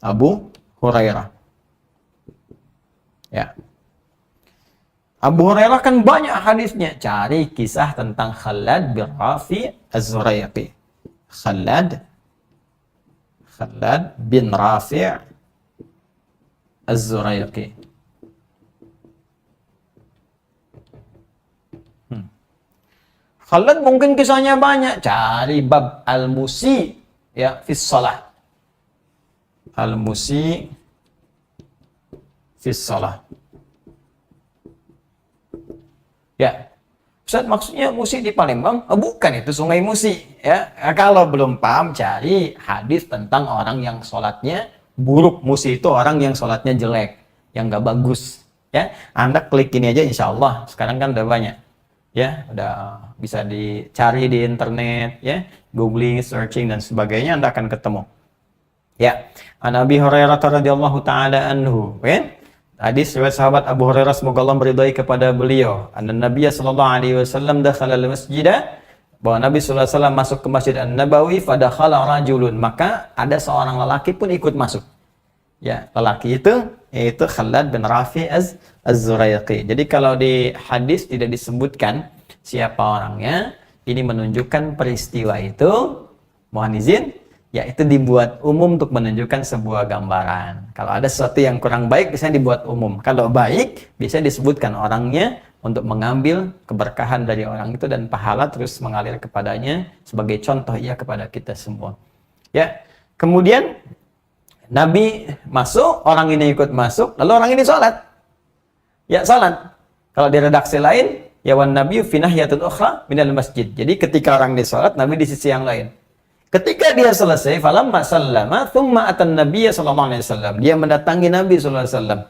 Abu Hurairah. Ya. Abu Hurairah kan banyak hadisnya. Cari kisah tentang Khalad bin Rafi Az-Zurayaqi. Khalad bin Rafi Az-Zurayaqi. Khalad mungkin kisahnya banyak. Cari bab Al-Musi, ya, fis shalah. Al-Musi fis shalah. Ya, Ustaz, maksudnya Musi di Palembang? Oh, bukan, itu Sungai Musi. Ya, kalau belum paham, cari hadis tentang orang yang sholatnya buruk. Musi itu orang yang sholatnya jelek, yang nggak bagus. Ya, Anda klik ini aja, insya Allah. Sekarang kan udah banyak. Ya, udah bisa dicari di internet, ya, googling, searching dan sebagainya, Anda akan ketemu. Ya, An Abi Hurairah radhiyallahu taala anhu, ya. Hadis riwayat sahabat Abu Hurairah, semoga Allah meridai kepada beliau. Anna Nabiy sallallahu alaihi wasallam dakhala al-masjid, bahwa Nabi sallallahu alaihi wasallam masuk ke Masjid An-Nabawi, fadakhala rajulun, maka ada seorang lelaki pun ikut masuk. Ya, lelaki itu yaitu Khalad bin Rafi Az-Zurayaqi. Jadi kalau di hadis tidak disebutkan siapa orangnya, ini menunjukkan peristiwa itu, mohon izin, yaitu dibuat umum untuk menunjukkan sebuah gambaran. Kalau ada sesuatu yang kurang baik, biasanya dibuat umum. Kalau baik, biasanya disebutkan orangnya untuk mengambil keberkahan dari orang itu dan pahala terus mengalir kepadanya sebagai contoh ia kepada kita semua. Ya, kemudian Nabi masuk, orang ini ikut masuk, lalu orang ini sholat. Ya, sholat. Kalau di redaksi lain, ya wan Nabi fi nahyatin ukhra minal masjid. Jadi ketika orang ini sholat, Nabi di sisi yang lain. Ketika dia selesai, falamma sallama, thumma atan Nabiy sallallahu alaihi wasallam. Dia mendatangi Nabi sallallahu alaihi wasallam.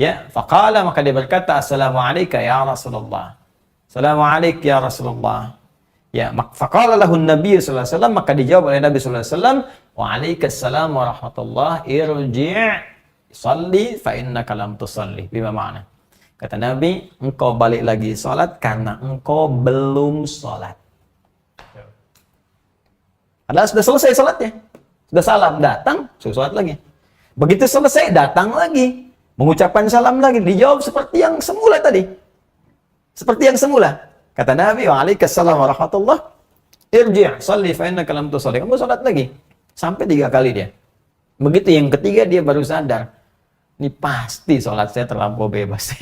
Ya, faqala, maka dia berkata, assalamu alayka ya Rasulullah. Assalamu alayka ya Rasulullah. Ya, faqala lahu Nabi sallallahu alaihi wasallam, maka dijawab oleh Nabi sallallahu alaihi wasallam, wa alaikassalam wa rahmatullah, irji' salli fa innaka lam tusalli. Bima makna? Kata Nabi, engkau balik lagi salat karena engkau belum salat. Padahal sudah selesai salatnya. Sudah salam, datang, sudah salat lagi. Begitu selesai, datang lagi. Mengucapkan salam lagi. Dijawab seperti yang semula tadi. Seperti yang semula. Kata Nabi, wa alaikassalam wa rahmatullah, irji' salli fa innaka lam tusalli. Kamu salat lagi. Sampai 3 kali dia. Begitu yang ketiga dia baru sadar. Ini pasti sholat saya terlampau bebas.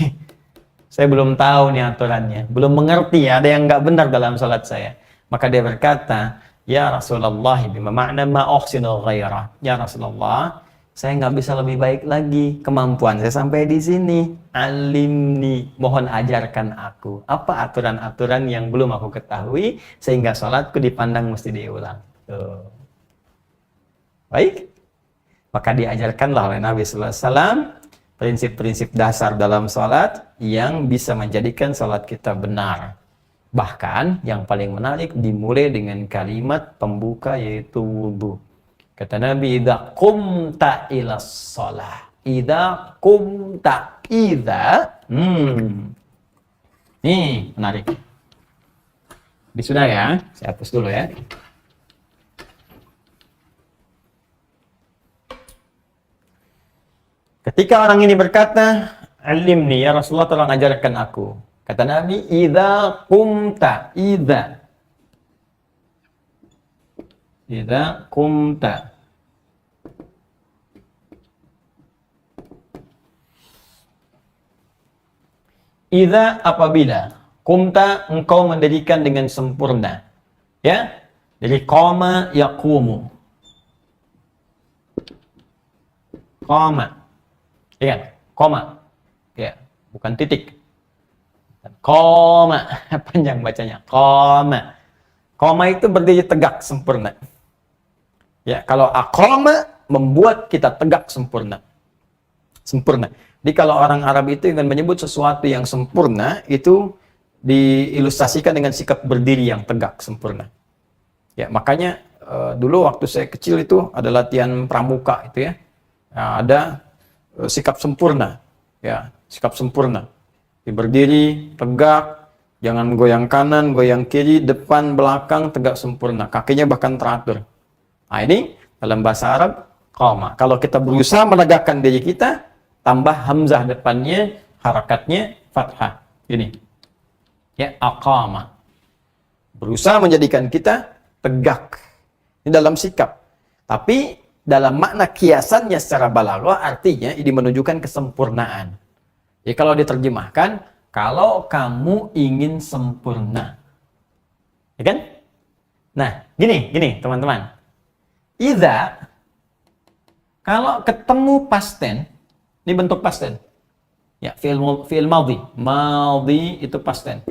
Saya belum tahu nih aturannya. Belum mengerti, ada yang nggak benar dalam sholat saya. Maka dia berkata, ya Rasulullah, bima makna ma uhsinu ghairah. Ya Rasulullah, saya nggak bisa lebih baik lagi. Kemampuan saya sampai di sini. Alimni, mohon ajarkan aku. Apa aturan-aturan yang belum aku ketahui, sehingga sholatku dipandang mesti diulang. Tuh. Baik, maka diajarkanlah oleh Nabi Sallallahu Alaihi Wasallam prinsip-prinsip dasar dalam salat yang bisa menjadikan salat kita benar. Bahkan yang paling menarik dimulai dengan kalimat pembuka yaitu wudu. Kata Nabi, idza qumta ila shalah. Idza qumta, Nih, menarik. Sudah ya, saya hapus dulu ya. Ketika orang ini berkata, alimni ya Rasulullah, tolong ajarkan aku. Kata Nabi, idza qumta, idza qumta. Idza apabila qumta engkau mendirikan dengan sempurna. Ya. Jadi qama yaqumu. Qama. Ingat, qama. Ya, bukan titik. Qama, panjang bacanya. Qama. Qama itu berdiri tegak sempurna. Ya, kalau aqama membuat kita tegak sempurna. Sempurna. Jadi kalau orang Arab itu ingin menyebut sesuatu yang sempurna itu diilustrasikan dengan sikap berdiri yang tegak sempurna. Ya, makanya dulu waktu saya kecil itu ada latihan pramuka itu ya. Nah, ada sikap sempurna. Ya, sikap sempurna. Berdiri tegak, jangan goyang kanan, goyang kiri, depan, belakang, tegak sempurna. Kakinya bahkan teratur. Nah, ini dalam bahasa Arab qama. Kalau kita berusaha menegakkan diri kita, tambah hamzah depannya, harakatnya fathah. Ini. Ya, aqama. Berusaha menjadikan kita tegak. Ini dalam sikap. Tapi dalam makna kiasannya secara balaghah artinya ini menunjukkan kesempurnaan. Jadi kalau diterjemahkan, kalau kamu ingin sempurna. Ya kan? Nah, gini teman-teman. Idza kalau ketemu past tense, ini bentuk past tense. Ya, fi'il madhi. Madhi itu past tense.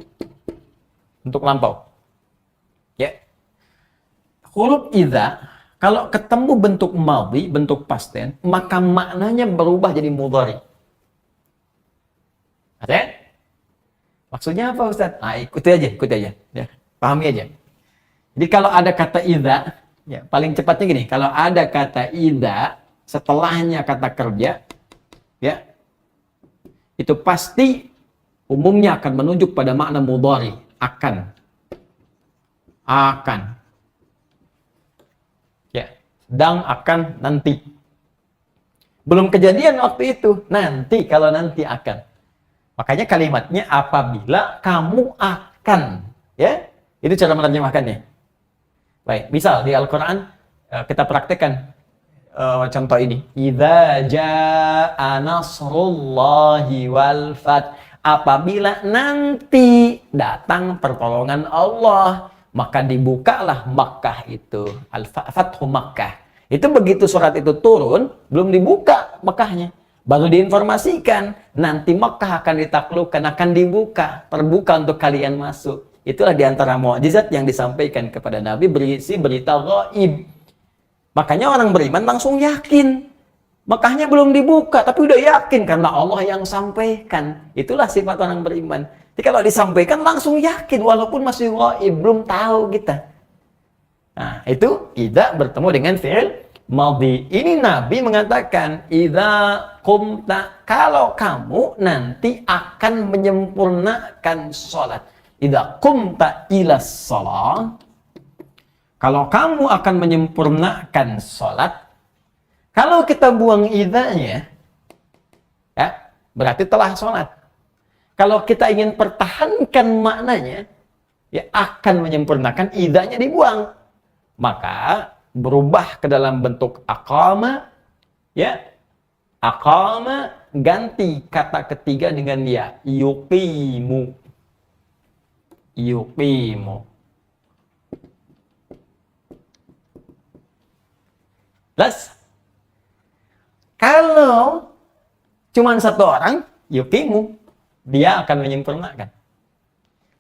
Untuk lampau. Ya. Huruf idza kalau ketemu bentuk madhi, bentuk past tense, maka maknanya berubah jadi mudhari. Ada? Maksudnya apa, Ustaz? Nah, ikuti aja. Ya, pahami aja. Jadi kalau ada kata idza, ya, paling cepatnya gini, kalau ada kata idza, setelahnya kata kerja, ya, itu pasti umumnya akan menunjuk pada makna mudhari, akan. Ya, sedang, akan, nanti. Belum kejadian waktu itu, nanti, kalau nanti akan. Makanya kalimatnya apabila kamu akan, ya, itu cara menerjemahkannya. Baik, misal di Al-Quran kita praktekkan contoh ini. Idza jaa nasrullahi wal fath. Apabila nanti datang pertolongan Allah, maka dibukalah Makkah itu. Al-Fathu Makkah. Itu begitu surat itu turun, belum dibuka Makkahnya. Baru diinformasikan, nanti Makkah akan ditaklukkan, akan dibuka, terbuka untuk kalian masuk. Itulah diantara mukjizat yang disampaikan kepada Nabi berisi berita gaib. Makanya orang beriman langsung yakin. Makkahnya belum dibuka, tapi udah yakin karena Allah yang sampaikan. Itulah sifat orang beriman. Jadi kalau disampaikan langsung yakin, walaupun masih gaib, belum tahu kita. Nah, itu idza bertemu dengan fi'il madhi. Ini Nabi mengatakan, idza qumta, kalau kamu nanti akan menyempurnakan sholat. Idza qumta ila sholat, kalau kamu akan menyempurnakan sholat. Kalau kita buang idzanya, ya, berarti telah sholat. Kalau kita ingin pertahankan maknanya, ya, akan menyempurnakan, idzanya dibuang. Maka berubah ke dalam bentuk aqama, ya, aqama ganti kata ketiga dengan ya, yuqimu. Plus, kalau cuma satu orang, yuqimu, dia akan menyempurnakan.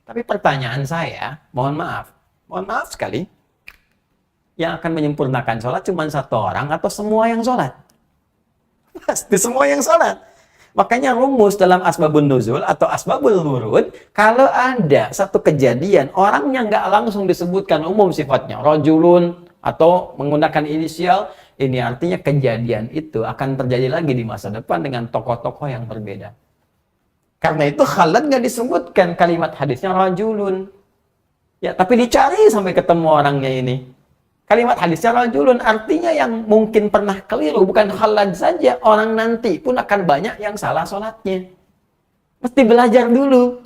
Tapi pertanyaan saya, mohon maaf sekali, yang akan menyempurnakan sholat cuma satu orang atau semua yang sholat? Pasti semua yang sholat. Makanya rumus dalam asbabun nuzul atau asbabul wurud, kalau ada satu kejadian, orangnya nggak langsung disebutkan umum sifatnya, rajulun atau menggunakan inisial, ini artinya kejadian itu akan terjadi lagi di masa depan dengan tokoh-tokoh yang berbeda. Karena itu khalat nggak disebutkan kalimat hadisnya rajulun. Ya, tapi dicari sampai ketemu orangnya ini. Kalimat hadisnya rajulun artinya yang mungkin pernah keliru, bukan khalad saja, orang nanti pun akan banyak yang salah sholatnya. Mesti belajar dulu.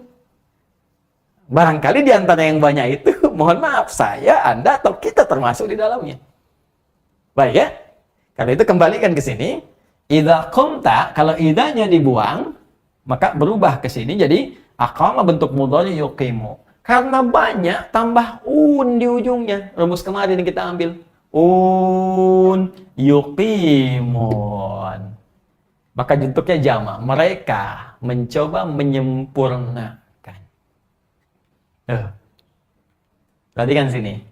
Barangkali di antara yang banyak itu, mohon maaf, saya, Anda, atau kita termasuk di dalamnya. Baik ya? Kalau itu kembalikan ke sini. Idza qumta, kalau idanya dibuang, maka berubah ke sini jadi aqama bentuk mudhari yuqimu. Karena banyak tambah un di ujungnya. Rumus kemarin yang kita ambil. Un yuqimun. Maka bentuknya jama. Mereka mencoba menyempurnakan. Perhatikan sini.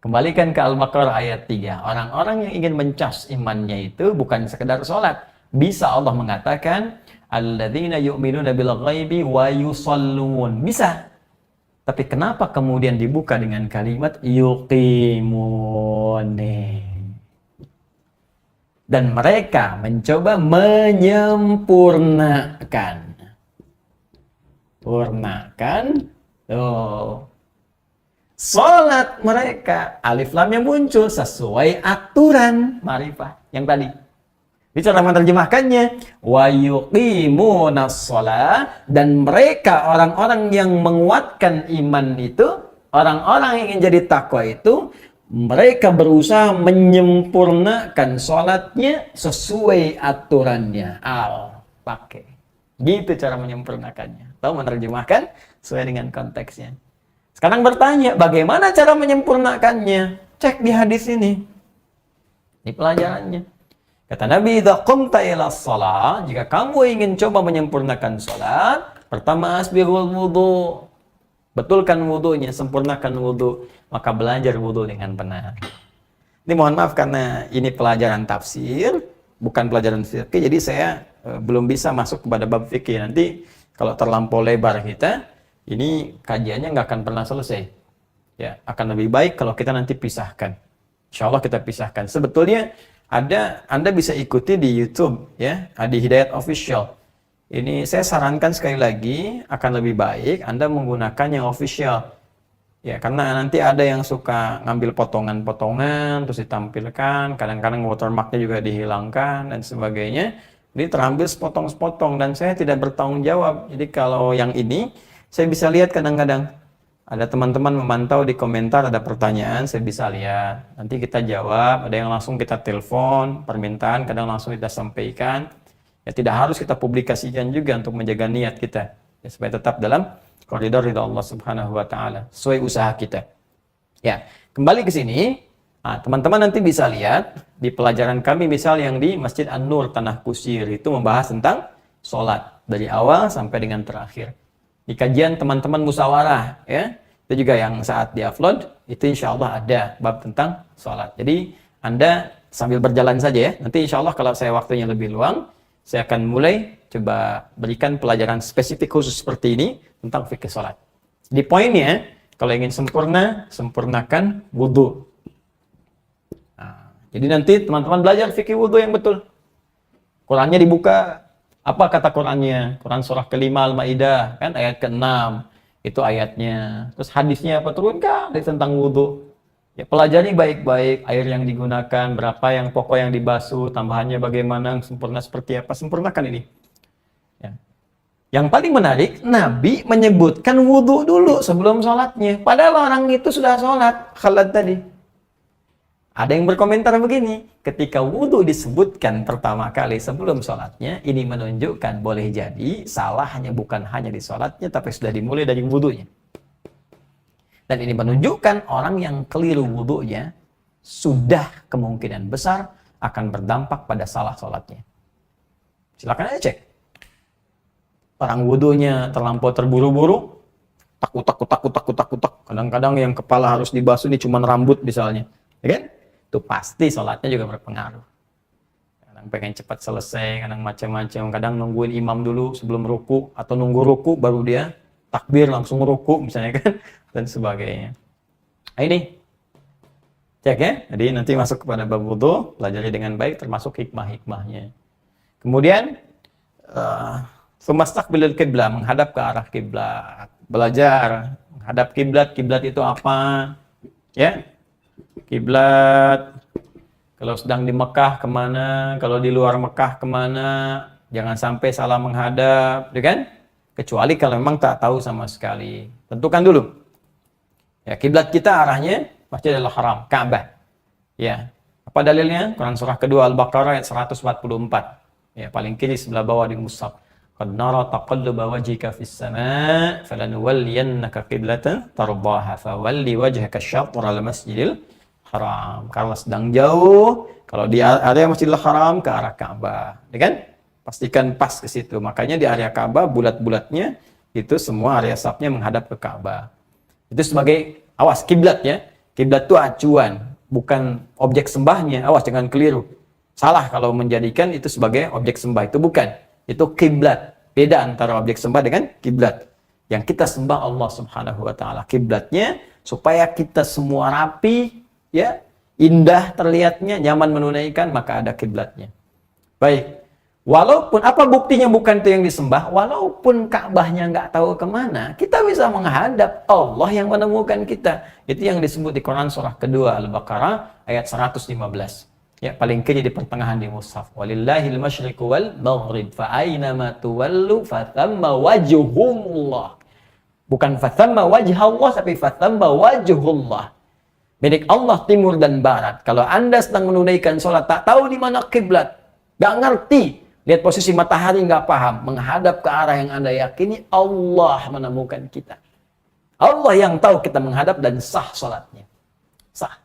Kembalikan ke Al-Baqarah ayat 3. Orang-orang yang ingin mencas imannya itu bukan sekedar sholat. Bisa Allah mengatakan, alladzina yu'minuna bil ghaibi wa yusallun. Bisa. Tapi kenapa kemudian dibuka dengan kalimat yuqimun? Dan mereka mencoba menyempurnakan. Purnakan. Tuh. Salat mereka, alif lam yang muncul sesuai aturan ma'rifah yang tadi. Ini cara menerjemahkannya, wa yuqimunas shalah, dan mereka orang-orang yang menguatkan iman itu, orang-orang yang ingin jadi takwa itu, mereka berusaha menyempurnakan salatnya sesuai aturannya. Pakai. Gitu cara menyempurnakannya. Tahu menerjemahkan sesuai dengan konteksnya. Sekarang bertanya, bagaimana cara menyempurnakannya? Cek di hadis ini. Ini pelajarannya. Kata Nabi, idza qumta ila shalah, jika kamu ingin coba menyempurnakan salat, pertama asbighul wudu. Betulkan wudunya, sempurnakan wudu, maka belajar wudu dengan benar. Ini mohon maaf karena ini pelajaran tafsir, bukan pelajaran fikih, jadi saya belum bisa masuk kepada bab fikih. Nanti kalau terlampau lebar kita, ini kajiannya nggak akan pernah selesai. Ya, akan lebih baik kalau kita nanti pisahkan. Insya Allah kita pisahkan. Sebetulnya Anda bisa ikuti di YouTube ya, Adi Hidayat Official. Ini saya sarankan sekali lagi akan lebih baik Anda menggunakan yang official. Ya, karena nanti ada yang suka ngambil potongan-potongan terus ditampilkan, kadang-kadang watermarknya juga dihilangkan dan sebagainya. Jadi terambil sepotong-sepotong dan saya tidak bertanggung jawab. Jadi kalau yang ini saya bisa lihat kadang-kadang ada teman-teman memantau di komentar, ada pertanyaan, saya bisa lihat. Nanti kita jawab, ada yang langsung kita telepon, permintaan, kadang langsung kita sampaikan. Ya tidak harus kita publikasikan juga untuk menjaga niat kita. Ya, supaya tetap dalam koridor ridha Allah Subhanahu wa taala, sesuai usaha kita. Ya, kembali ke sini. Nah, teman-teman nanti bisa lihat di pelajaran kami misal yang di Masjid An-Nur Tanah Kusir itu membahas tentang sholat dari awal sampai dengan terakhir. Di kajian teman-teman musyawarah ya, itu juga yang saat di-upload itu insya Allah ada bab tentang sholat. Jadi Anda sambil berjalan saja ya, nanti insya Allah kalau saya waktunya lebih luang, saya akan mulai coba berikan pelajaran spesifik khusus seperti ini tentang fikih sholat. Di poinnya, kalau ingin sempurna, sempurnakan wudhu. Nah, jadi nanti teman-teman belajar fikih wudhu yang betul. Qurannya dibuka. Apa kata Qurannya? Quran surah ke-5 Al-Maidah kan ayat ke-6 itu ayatnya. Terus hadisnya apa turunkan tentang wudhu. Ya, pelajari baik-baik air yang digunakan, berapa yang pokok yang dibasuh, tambahannya bagaimana, sempurna seperti apa, sempurnakan ini. Ya. Yang paling menarik, Nabi menyebutkan wudhu dulu sebelum sholatnya. Padahal orang itu sudah sholat, Khalad tadi. Ada yang berkomentar begini, ketika wudhu disebutkan pertama kali sebelum sholatnya, ini menunjukkan boleh jadi salahnya bukan hanya di sholatnya, tapi sudah dimulai dari wudhunya. Dan ini menunjukkan orang yang keliru wudhunya, sudah kemungkinan besar akan berdampak pada salah sholatnya. Silakan aja cek. Orang wudhunya terlampau terburu-buru, takut. Kadang-kadang yang kepala harus dibasuh ini cuma rambut misalnya. Ya kan? Itu pasti sholatnya juga berpengaruh. Kadang pengen cepat selesai, kadang macam-macam, kadang nungguin imam dulu sebelum ruku, atau nunggu ruku baru dia takbir langsung ruku misalnya kan, dan sebagainya. Nah, ini cek ya, jadi nanti masuk kepada bab wudu, pelajari dengan baik termasuk hikmah-hikmahnya. Kemudian sumastaqbilul qiblah, menghadap ke arah kiblat. Belajar menghadap kiblat, kiblat itu apa? Ya. Kiblat, kalau sedang di Mekah kemana, kalau di luar Mekah kemana, jangan sampai salah menghadap, ya kan? Kecuali kalau memang tak tahu sama sekali. Tentukan dulu. Ya, kiblat kita arahnya Masjidil Haram, Ka'bah. Ya. Apa dalilnya? Quran surah kedua Al-Baqarah ayat 144. Ya, paling kiri sebelah bawah di mushaf. Qad nara taqalluba wajhika fis sama' falanuwalliyannaka qiblatan tardaha fawalli wajhaka syatral masjidil haram. Kalau sedang jauh, kalau di area Masjidil Haram ke arah Ka'bah, ya kan? Pastikan pas ke situ. Makanya di area Ka'bah bulat-bulatnya itu semua area safnya menghadap ke Ka'bah. Itu sebagai awas kiblat ya. Kiblat itu acuan, bukan objek sembahnya. Awas jangan keliru. Salah kalau menjadikan itu sebagai objek sembah, itu bukan. Itu kiblat. Beda antara objek sembah dengan kiblat. Yang kita sembah Allah Subhanahu wa taala. Kiblatnya supaya kita semua rapi, ya, indah terlihatnya, nyaman menunaikan, maka ada kiblatnya. Baik. Walaupun apa buktinya bukan itu yang disembah, walaupun Ka'bahnya nggak tahu kemana, kita bisa menghadap Allah yang menemukan kita. Itu yang disebut di Quran surah kedua Al-Baqarah ayat 115. Ya, paling kiri di pertengahan di mushaf. Walillahil masyriqu wal maghrib fa aina ma tuwallu fa thamma wajhullah. Bukan fa thamma wajhallah tapi fa thamma wajhullah. Milik Allah timur dan barat. Kalau Anda sedang menunaikan sholat tak tahu di mana kiblat, nggak ngerti, lihat posisi matahari nggak paham, menghadap ke arah yang Anda yakini, Allah menemukan kita. Allah yang tahu kita menghadap dan sah sholatnya. Sah.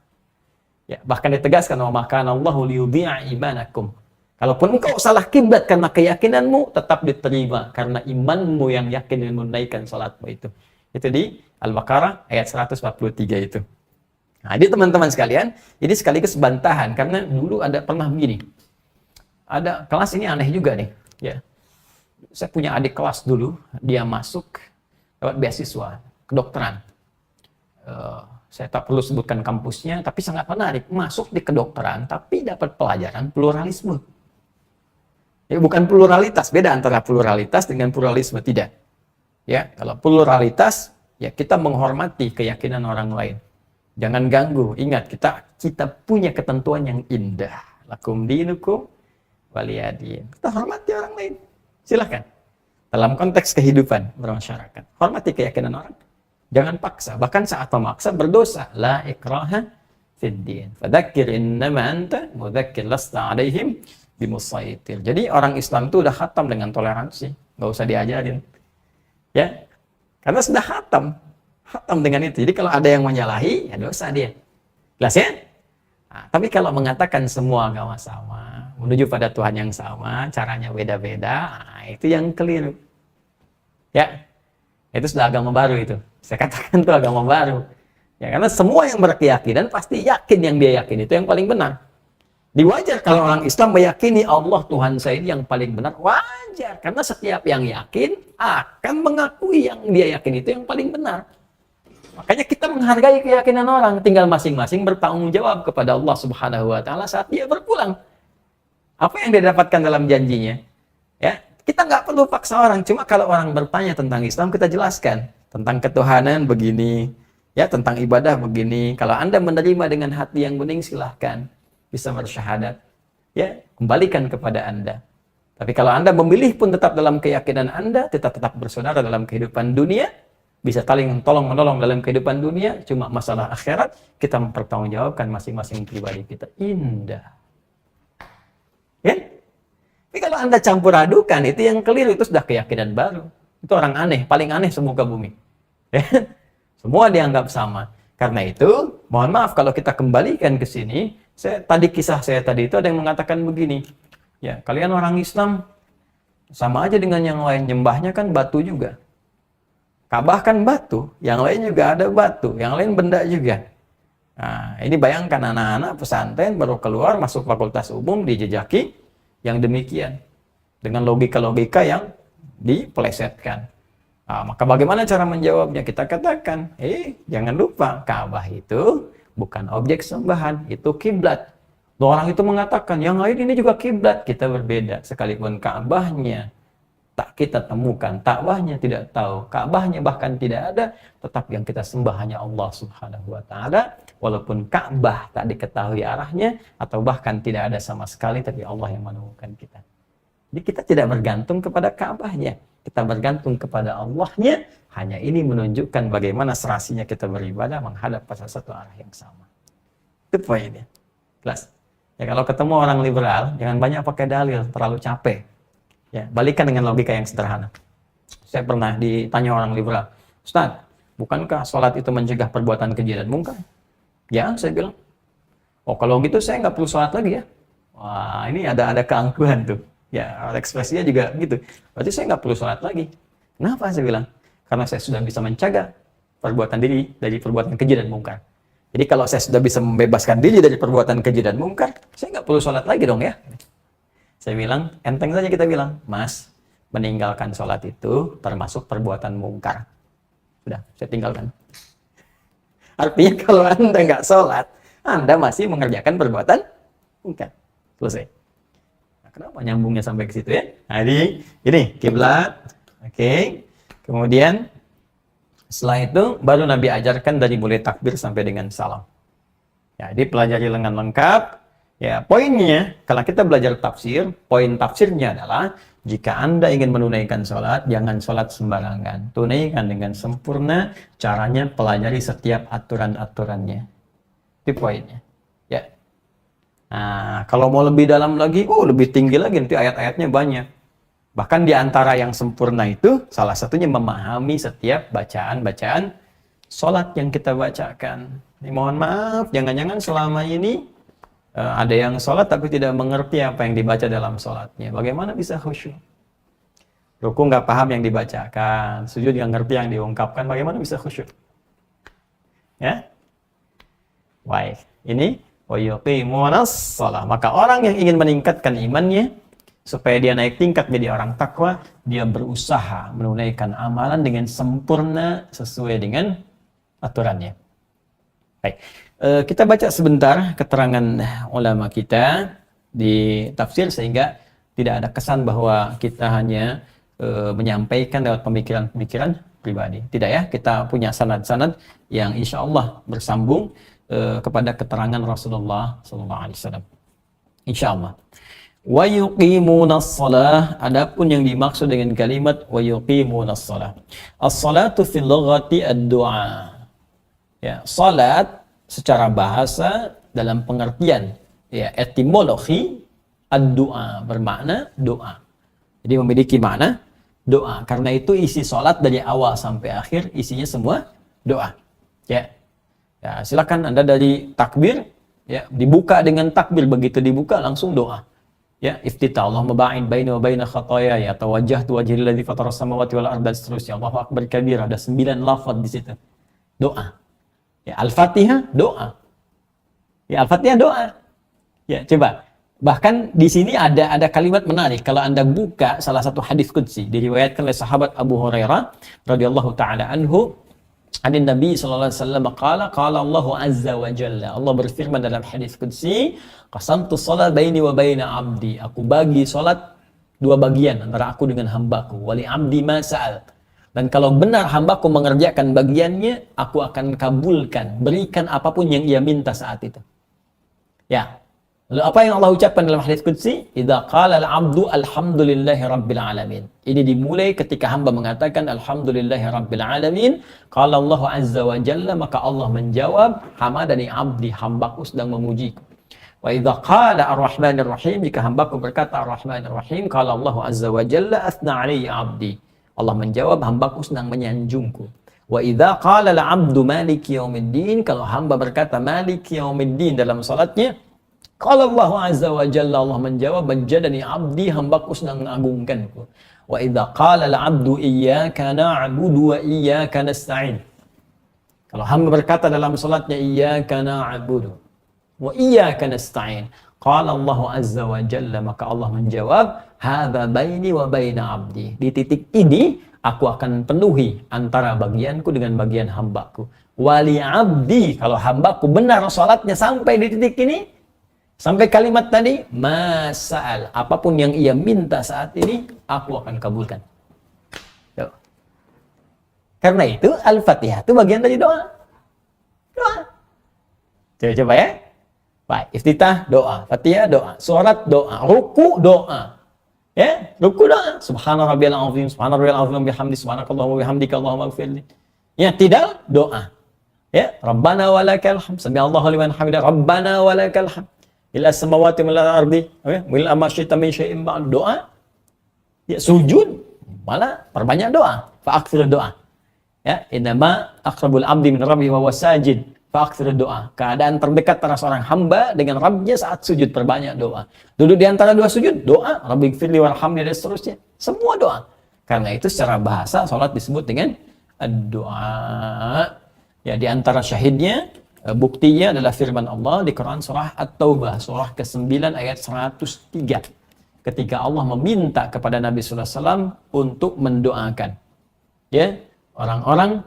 Ya, bahkan ditegaskan wa maka Allahu liyudhi'a imanakum. Kalaupun engkau salah kiblat karena keyakinanmu, tetap diterima karena imanmu yang yakin dan menunaikan salatmu itu. Itu di Al-Baqarah ayat 143 itu. Nah, jadi teman-teman sekalian, ini sekaligus bantahan karena dulu ada pernah begini. Ada kelas ini aneh juga nih, ya. Saya punya adik kelas dulu, dia masuk lewat beasiswa kedokteran. Saya tak perlu sebutkan kampusnya, tapi sangat menarik. Masuk di kedokteran, tapi dapat pelajaran pluralisme. Ya, bukan pluralitas, beda antara pluralitas dengan pluralisme, tidak. Ya, kalau pluralitas, ya kita menghormati keyakinan orang lain. Jangan ganggu. Ingat, kita punya ketentuan yang indah. Lakum dinukum waliyadin. Kita hormati orang lain. Silahkan. Dalam konteks kehidupan bermasyarakat, hormati keyakinan orang. Jangan paksa, bahkan saat memaksa berdosa. La ikraha fid din. Fadzakir innama anta mudzakir lasta alaihim bimusaitir. Jadi orang Islam itu udah khatam dengan toleransi, nggak usah diajarin. Ya. Karena sudah khatam dengan itu. Jadi kalau ada yang menyalahi, ya dosa dia. Jelas ya? Nah, tapi kalau mengatakan semua agama sama, menuju pada Tuhan yang sama, caranya beda-beda, nah, itu yang keliru. Ya. Itu sudah agama baru itu. Saya katakan itu agama baru. Ya, karena semua yang berkeyakinan pasti yakin yang dia yakin itu yang paling benar. Diwajar kalau orang Islam meyakini Allah Tuhan saya ini yang paling benar. Wajar. Karena setiap yang yakin akan mengakui yang dia yakin itu yang paling benar. Makanya kita menghargai keyakinan orang. Tinggal masing-masing bertanggung jawab kepada Allah Subhanahu wa taala saat dia berpulang. Apa yang dia dapatkan dalam janjinya? Ya, kita nggak perlu paksa orang. Cuma kalau orang bertanya tentang Islam, kita jelaskan. Tentang ketuhanan begini, ya, tentang ibadah begini. Kalau Anda menerima dengan hati yang bening, silahkan bisa bersyahadat. Ya, kembalikan kepada Anda. Tapi kalau Anda memilih pun tetap dalam keyakinan Anda, tetap bersaudara dalam kehidupan dunia, bisa saling tolong-menolong dalam kehidupan dunia, cuma masalah akhirat, kita mempertanggungjawabkan masing-masing pribadi kita. Indah. Ya? Tapi kalau Anda campur adukan, itu yang keliru, itu sudah keyakinan baru. Itu orang aneh, paling aneh semuka bumi. Semua dianggap sama. Karena itu, mohon maaf kalau kita kembalikan ke sini, kisah saya tadi itu ada yang mengatakan begini. Ya, kalian orang Islam sama aja dengan yang lain, nyembahnya kan batu juga. Ka'bah kan batu, yang lain juga ada batu, yang lain benda juga. Nah, ini bayangkan anak-anak pesantren baru keluar masuk fakultas umum dijejaki yang demikian. Dengan logika-logika yang dipelesetkan. Nah, maka bagaimana cara menjawabnya? Kita katakan, jangan lupa Ka'bah itu bukan objek sembahan, itu kiblat. Orang itu mengatakan, yang lain ini juga kiblat. Kita berbeda, sekalipun Ka'bahnya tak kita temukan, takwahnya tidak tahu, Ka'bahnya bahkan tidak ada, tetap yang kita sembah hanya Allah Subhanahu wa taala, walaupun Ka'bah tak diketahui arahnya atau bahkan tidak ada sama sekali, tapi Allah yang menemukan kita. Jadi kita tidak bergantung kepada Ka'bahnya. kita bergantung kepada Allahnya, hanya ini menunjukkan bagaimana serasinya kita beribadah menghadap pada satu arah yang sama. Itu poinnya. Jelas. Ya, kalau ketemu orang liberal, jangan banyak pakai dalil, terlalu capek. Ya, balikan dengan logika yang sederhana. Saya pernah ditanya orang liberal, Ustaz, bukankah sholat itu mencegah perbuatan keji dan mungkar? Ya, saya bilang. Oh, kalau gitu saya nggak perlu sholat lagi ya. Wah, ini ada keangkuhan tuh. Ya, ekspresinya juga gitu. Berarti saya nggak perlu sholat lagi. Kenapa saya bilang? Karena saya sudah bisa mencegah perbuatan diri dari perbuatan keji dan mungkar. Jadi kalau saya sudah bisa membebaskan diri dari perbuatan keji dan mungkar, saya nggak perlu sholat lagi dong ya. Saya bilang, enteng saja kita bilang, Mas, meninggalkan sholat itu termasuk perbuatan mungkar. Sudah, saya tinggalkan. Artinya kalau Anda nggak sholat, Anda masih mengerjakan perbuatan mungkar. Selesai. Nah, kenapa nyambungnya sampai ke situ ya? Nah, ini kiblat. Oke. Kemudian setelah itu baru Nabi ajarkan dari mulai takbir sampai dengan salam. Ya, dipelajari dengan lengkap. Ya, poinnya kalau kita belajar tafsir, poin tafsirnya adalah jika Anda ingin menunaikan sholat, jangan sholat sembarangan. Tunaikan dengan sempurna, caranya pelajari setiap aturan-aturannya. Itu poinnya. Ya. Nah, kalau mau lebih dalam lagi, lebih tinggi lagi, nanti ayat-ayatnya banyak. Bahkan di antara yang sempurna itu, salah satunya memahami setiap bacaan-bacaan sholat yang kita bacakan. Ini mohon maaf, jangan-jangan selama ini ada yang sholat tapi tidak mengerti apa yang dibaca dalam sholatnya. Bagaimana bisa khusyuk? Ruku nggak paham yang dibacakan, sujud nggak ngerti yang diungkapkan, bagaimana bisa khusyuk? Ya? Baik, ini wayuqimunas shalah. Maka orang yang ingin meningkatkan imannya supaya dia naik tingkat menjadi orang takwa, dia berusaha menunaikan amalan dengan sempurna sesuai dengan aturannya. Baik, kita baca sebentar keterangan ulama kita di tafsir sehingga tidak ada kesan bahwa kita hanya menyampaikan lewat pemikiran-pemikiran pribadi. Tidak ya, kita punya sanad-sanad yang insya Allah bersambung kepada keterangan Rasulullah SAW. Insya Allah. Wa yuqimunas shalah, adapun yang dimaksud dengan kalimat wa yuqimunas shalah. As-salatu fil lughati ad-du'a. Ya, salat secara bahasa dalam pengertian ya etimologi ad-du'a bermakna doa. Jadi memiliki makna doa. Karena itu isi salat dari awal sampai akhir isinya semua doa. Ya. Ya, silakan Anda dari takbir ya dibuka dengan takbir, begitu dibuka langsung doa. Ya, iftitah Allahumma ba'id baini wa baina khataaya ya tawajjahtu wajhi alladzi fatara samawati wal arda seterusnya. Allahu akbar kabir, ada 9 lafaz di situ. Doa. Ya, Al-Fatihah doa. Ya, Al-Fatihah doa. Ya, coba. Bahkan di sini ada kalimat menarik. Kalau Anda buka salah satu hadis qudsi diriwayatkan oleh sahabat Abu Hurairah radhiyallahu taala anhu, hadis Nabi sallallahu alaihi wasallam qala Allahu azza wa jalla. Allah berfirman dalam hadis qudsi, qasamtu shalat baini wa baina abdi. Aku bagi salat dua bagian antara aku dengan hambaku. Wali abdi ma sa'al. Dan kalau benar hambaku mengerjakan bagiannya, aku akan kabulkan, berikan apapun yang ia minta saat itu. Ya. Lalu apa yang Allah ucapkan dalam hadis qudsi? Idza qala al-'abdu alhamdulillahi rabbil alamin. Ini dimulai ketika hamba mengatakan alhamdulillahi rabbil alamin. Qala Allah azza wa jalla, maka Allah menjawab, hamadani 'abdi, hambaku sedang memujiku. Wa idza qala ar-rahmanir rahim, jika hambaku berkata ar-rahmanir rahim, qala Allah azza wa jalla athna 'alayya 'abdi. Allah menjawab, hambaku sedang menyanjungku. Wa idza qala al-'abdu maliki yaumiddin, kalau hamba berkata maliki yaumiddin dalam salatnya, qala Allah azza wa jalla, Allah menjawab, majjadani 'abdi, hambaku sedang mengagungkanku. Wa idza qala al-'abdu iyyaka na'budu wa iyyaka nasta'in, kalau hamba berkata dalam salatnya iyyaka na'budu wa iyyaka nasta'in, qala Allah azza wa jalla, maka Allah menjawab, hadza baini wa baina 'abdi. Di titik ini aku akan penuhi antara bagianku dengan bagian hambaku. Wali 'abdi, kalau hambaku benar salatnya sampai di titik ini, sampai kalimat tadi, masa'al, apapun yang ia minta saat ini, aku akan kabulkan. Tuh. Karena itu, Al-Fatihah itu bagian dari doa. Doa. Coba ya. Baik, iftitah, doa. Fatihah, doa. Surat, doa. Ruku, doa. Ya, ruku doa. Subhana rabbiyal azim, subhana rabbiyal azim bihamdi, subhanakallahumma bihamdika Allahumma ighfirli. Ya, tidak doa. Ya, Rabbana walakal hamd, sami'allahu liman hamidah, Rabbana walakal hamd. Ila samawati wal ardi, ya, wal ma syi'ta min syai'in ba'd. Doa. Ya, sujud, malah perbanyak doa. Fa'aktsir doa. Ya, innama aqrabul abdi min rabbihi wa huwa sajid. Fa'aktsir doa. Keadaan terdekat antara seorang hamba dengan Rabbnya saat sujud, perbanyak doa. Duduk di antara dua sujud, doa, Rabbighfirli warhamni dan seterusnya. Semua doa. Karena itu secara bahasa salat disebut dengan doa. Ya, di antara syahidnya, buktinya adalah firman Allah di Quran surah At-Taubah, surah ke-9 ayat 103. Ketika Allah meminta kepada Nabi sallallahu alaihi wasallam untuk mendoakan, ya, orang-orang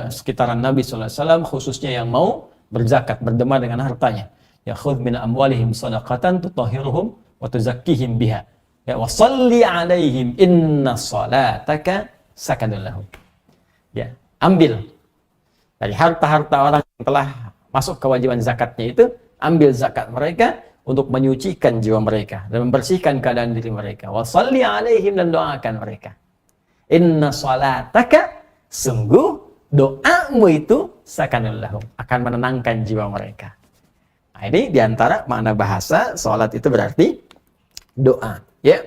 sekitaran Nabi sallallahu alaihi wasallam, khususnya yang mau berzakat, berderma dengan hartanya. Ya, khudh min amwalihim shadaqatan tutahhiruhum wa tuzakkihim biha. Ya, wa shalli alaihim inna salataka sakanun lahum. Ya, ambil dari harta-harta orang yang telah masuk kewajiban zakatnya itu, ambil zakat mereka untuk menyucikan jiwa mereka dan membersihkan keadaan diri mereka. Wa shalli alaihim, dan doakan mereka. Inna salataka, sungguh doamu itu sakanul lahum, akan menenangkan jiwa mereka. Nah, ini diantara makna bahasa salat itu berarti doa. Ya.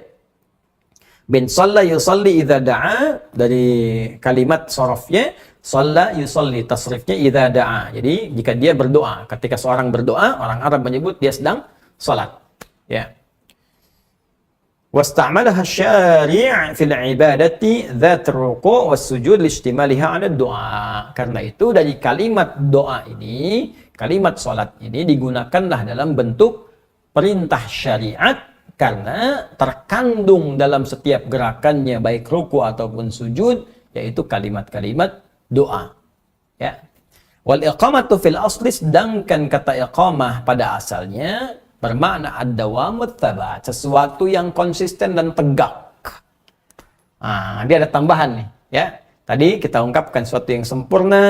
Bin shalla yusalli idza da'a, dari kalimat sorofnya shalla yusalli, tasrifnya idza da'a. Jadi jika dia berdoa, ketika seorang berdoa, orang Arab menyebut dia sedang salat. Ya. Wasta'malaha syari' fil ibadati dzat ruku' was sujud listimaliha 'ala doa. Karena itu dari kalimat doa ini, kalimat salat ini digunakanlah dalam bentuk perintah syariat, karena terkandung dalam setiap gerakannya baik ruku ataupun sujud, yaitu kalimat-kalimat doa. Ya. Wal iqamatu fil asli, sedangkan kata iqamah pada asalnya bermakna ad-dawamut tsabat, sesuatu yang konsisten dan tegak. Nah, dia ada tambahan nih, ya. Tadi kita ungkapkan sesuatu yang sempurna,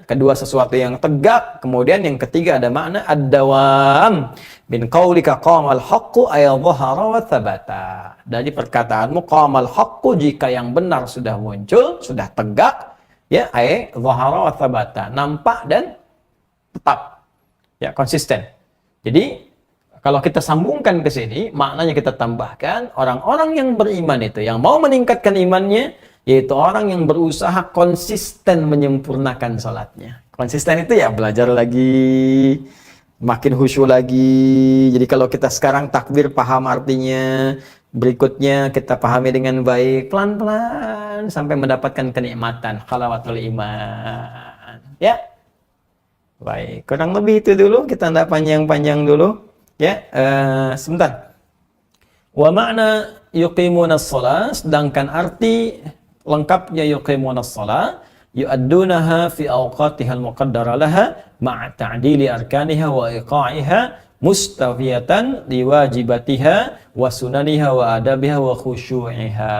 kedua sesuatu yang tegak, kemudian yang ketiga ada makna ad-dawam. Min qaulika qamal haqqu ay dhahara wa thabata. Dari perkataanmu qamal haqqu, jika yang benar sudah muncul, sudah tegak, ya, ay dhahara wa thabata, nampak dan tetap. Ya, konsisten. Jadi kalau kita sambungkan ke sini, maknanya kita tambahkan orang-orang yang beriman itu, yang mau meningkatkan imannya, yaitu orang yang berusaha konsisten menyempurnakan salatnya. Konsisten itu ya belajar lagi, makin khusyuk lagi. Jadi kalau kita sekarang takbir paham artinya, berikutnya kita pahami dengan baik, pelan-pelan sampai mendapatkan kenikmatan halawatul iman. Ya, baik, kurang lebih itu dulu, kita tidak panjang-panjang dulu. Ya, sebentar. Wa makna yuqimunas shalah, sedangkan arti lengkapnya yuqimunas shalah, yu'addunaha fi awqatihal muqaddara laha ma'a ta'dili arkaniha wa iqa'iha mustafiyatan liwajibatiha wa sunaniha wa adabiha wa khusyu'iha.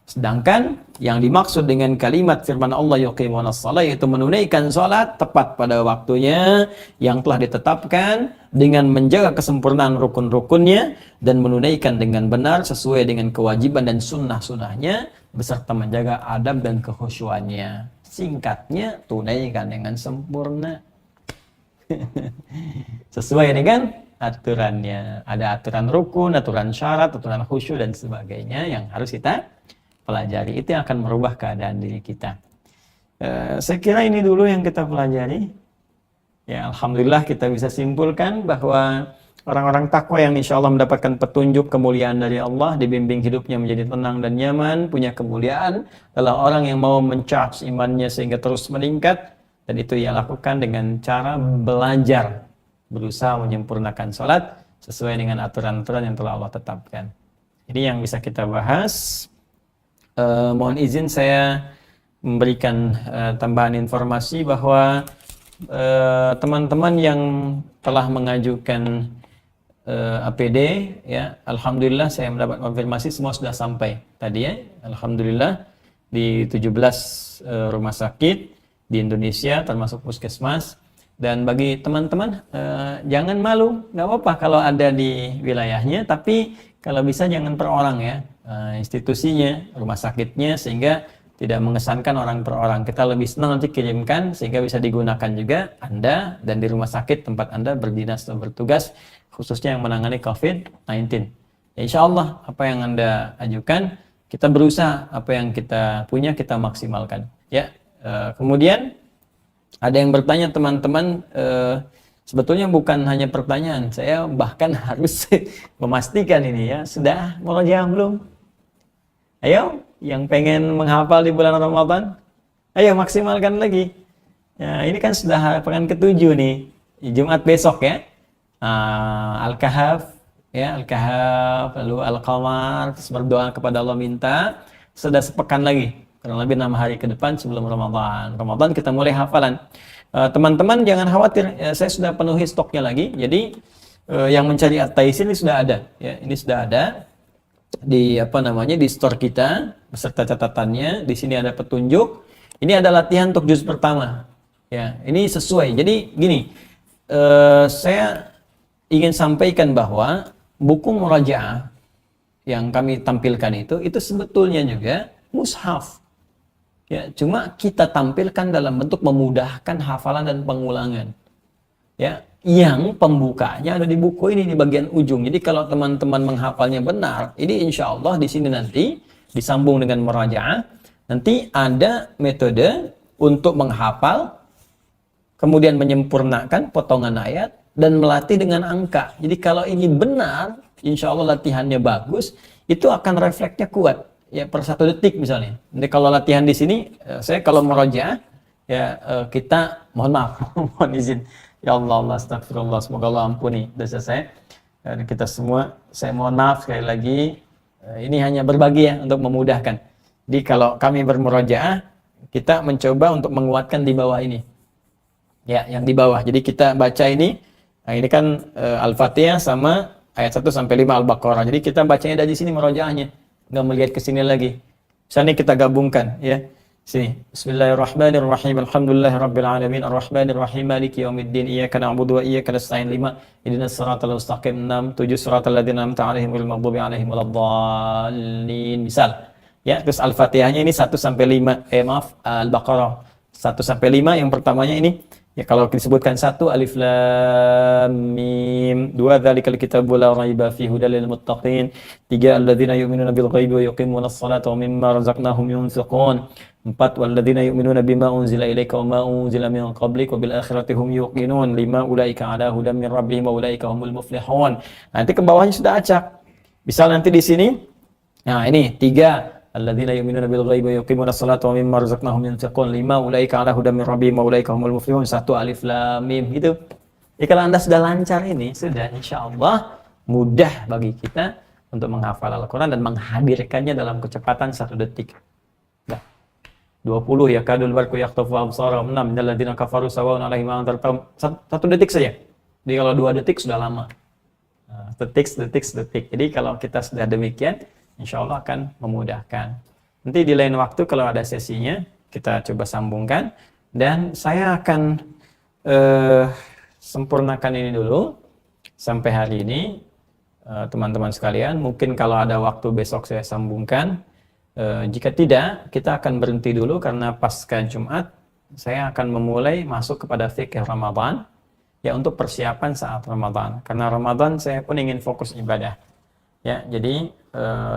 Sedangkan yang dimaksud dengan kalimat firman Allah yuqimunas shalah, yaitu menunaikan salat tepat pada waktunya yang telah ditetapkan dengan menjaga kesempurnaan rukun-rukunnya dan menunaikan dengan benar sesuai dengan kewajiban dan sunnah-sunnahnya beserta menjaga adab dan kekhusyuannya. Singkatnya, tunaikan dengan sempurna. Sesuai dengan aturannya. Ada aturan rukun, aturan syarat, aturan khusyuk dan sebagainya yang harus kita pelajari. Itu yang akan merubah keadaan diri kita. Saya kira ini dulu yang kita pelajari. Ya, alhamdulillah kita bisa simpulkan bahwa orang-orang takwa yang insya Allah mendapatkan petunjuk kemuliaan dari Allah, dibimbing hidupnya menjadi tenang dan nyaman, punya kemuliaan, adalah orang yang mau mencharge imannya sehingga terus meningkat, dan itu ia lakukan dengan cara belajar, berusaha menyempurnakan sholat sesuai dengan aturan-aturan yang telah Allah tetapkan. Ini yang bisa kita bahas. Mohon izin saya memberikan tambahan informasi bahwa teman-teman yang telah mengajukan APD, ya, alhamdulillah saya mendapat konfirmasi semua sudah sampai tadi, ya, alhamdulillah, di 17 rumah sakit di Indonesia termasuk puskesmas. Dan bagi teman-teman jangan malu, nggak apa-apa kalau ada di wilayahnya, tapi kalau bisa jangan per orang ya, institusinya, rumah sakitnya, sehingga tidak mengesankan orang per orang. Kita lebih senang nanti kirimkan sehingga bisa digunakan juga Anda dan di rumah sakit tempat Anda berdinas atau bertugas, khususnya yang menangani COVID-19. Ya, insya Allah apa yang Anda ajukan, kita berusaha apa yang kita punya kita maksimalkan. Ya, kemudian ada yang bertanya teman-teman, sebetulnya bukan hanya pertanyaan, saya bahkan harus memastikan ini ya, sudah murojaah belum? Ayo, yang pengen menghafal di bulan Ramadan, ayo maksimalkan lagi. Ya, ini kan sudah pekan ke-7 nih, Jumat besok ya. Al-Kahf, ya Al-Kahf, lalu Al-Qamar, terus berdoa kepada Allah minta, sudah sepekan lagi, kurang lebih 6 hari ke depan sebelum Ramadan. Ramadan kita mulai hafalan. Teman-teman jangan khawatir, ya, saya sudah penuhi stoknya lagi. Jadi yang mencari At-Taisir ini sudah ada, ya ini sudah ada di di store kita beserta catatannya. Di sini ada petunjuk. Ini ada latihan untuk juz pertama. Ya, ini sesuai. Jadi gini, saya ingin sampaikan bahwa buku murajaah yang kami tampilkan itu sebetulnya juga mushaf. Ya, cuma kita tampilkan dalam bentuk memudahkan hafalan dan pengulangan. Ya, yang pembukanya ada di buku ini di bagian ujung. Jadi kalau teman-teman menghafalnya benar, ini insya Allah di sini nanti disambung dengan murajaah, nanti ada metode untuk menghafal, kemudian menyempurnakan potongan ayat dan melatih dengan angka. Jadi kalau ini benar, insya Allah latihannya bagus, itu akan refleksnya kuat. Ya per 1 detik misalnya. Jadi kalau latihan di sini, saya kalau murajaah, ya kita mohon maaf, mohon izin. Ya Allah, astagfirullah, semoga Allah ampuni dosa saya. Dan kita semua, saya mohon maaf sekali lagi. Ini hanya berbagi ya untuk memudahkan. Jadi kalau kami bermurajaah, kita mencoba untuk menguatkan di bawah ini. Ya, yang di bawah. Jadi kita baca ini. Nah, ini kan Al-Fatihah sama ayat 1 sampai 5 Al-Baqarah. Jadi kita bacanya dari sini murajaahnya. Nggak melihat ke sini lagi. Misalnya kita gabungkan ya. Sini. Bismillahirrahmanirrahim. Alhamdulillahirabbil alamin arrahmanirrahim maliki yaumiddin iyyaka na'budu wa iyyaka nasta'in 5 ihdinas siratal mustaqim 6 7 siratal ladzina an'amta 'alaihim ghairil maghdubi 'alaihim waladdallin. Misal. Ya, terus Al-Fatihahnya ini 1 sampai 5. Al-Baqarah 1 sampai 5 yang pertamanya ini. Ya kalau disebutkan 1 alif lam mim, 2 dzalikal kitabu la raiba fihi hudal lil muttaqin, 3 alladzina yu'minuna bil ghaibi wa yuqimunas salata wa mimma razaqnahum yunfiqun, 4 walladzina yu'minuna bima unzila ilaika wa ma unzila min qablik wa bil akhirati hum yuqinun, 5 ulaika ala hudan min rabbihim wa ulaika humul muflihun. Nanti ke bawahnya sudah acak. Misal nanti di sini, nah ini 3 alladzina yu'minuna bil ghaibi wa yuqimunas salata wa mimma razaqnahum yunfiqun, 5 ulaika ala hudan min rabbihim wa ulaika humul muflihun, 1 alif lam mim gitu. Jadi kalau Anda sudah lancar ini, sudah insyaallah mudah bagi kita untuk menghafal Al-Qur'an dan menghadirkannya dalam kecepatan 1 detik. Nah, 20 ya kadul barku yakhtafu absarahum 6 minal ladzina kafaru sawa'un 'alaihim anzartahum, 1 detik saja. Jadi kalau 2 detik sudah lama. Nah, detik. Jadi kalau kita sudah demikian, insya Allah akan memudahkan. Nanti di lain waktu kalau ada sesinya, kita coba sambungkan. Dan saya akan sempurnakan ini dulu sampai hari ini. Teman-teman sekalian, mungkin kalau ada waktu besok saya sambungkan. Jika tidak, kita akan berhenti dulu karena pasca Jumat, saya akan memulai masuk kepada fikih Ramadan. Ya untuk persiapan saat Ramadan. Karena Ramadan saya pun ingin fokus ibadah. Ya, jadi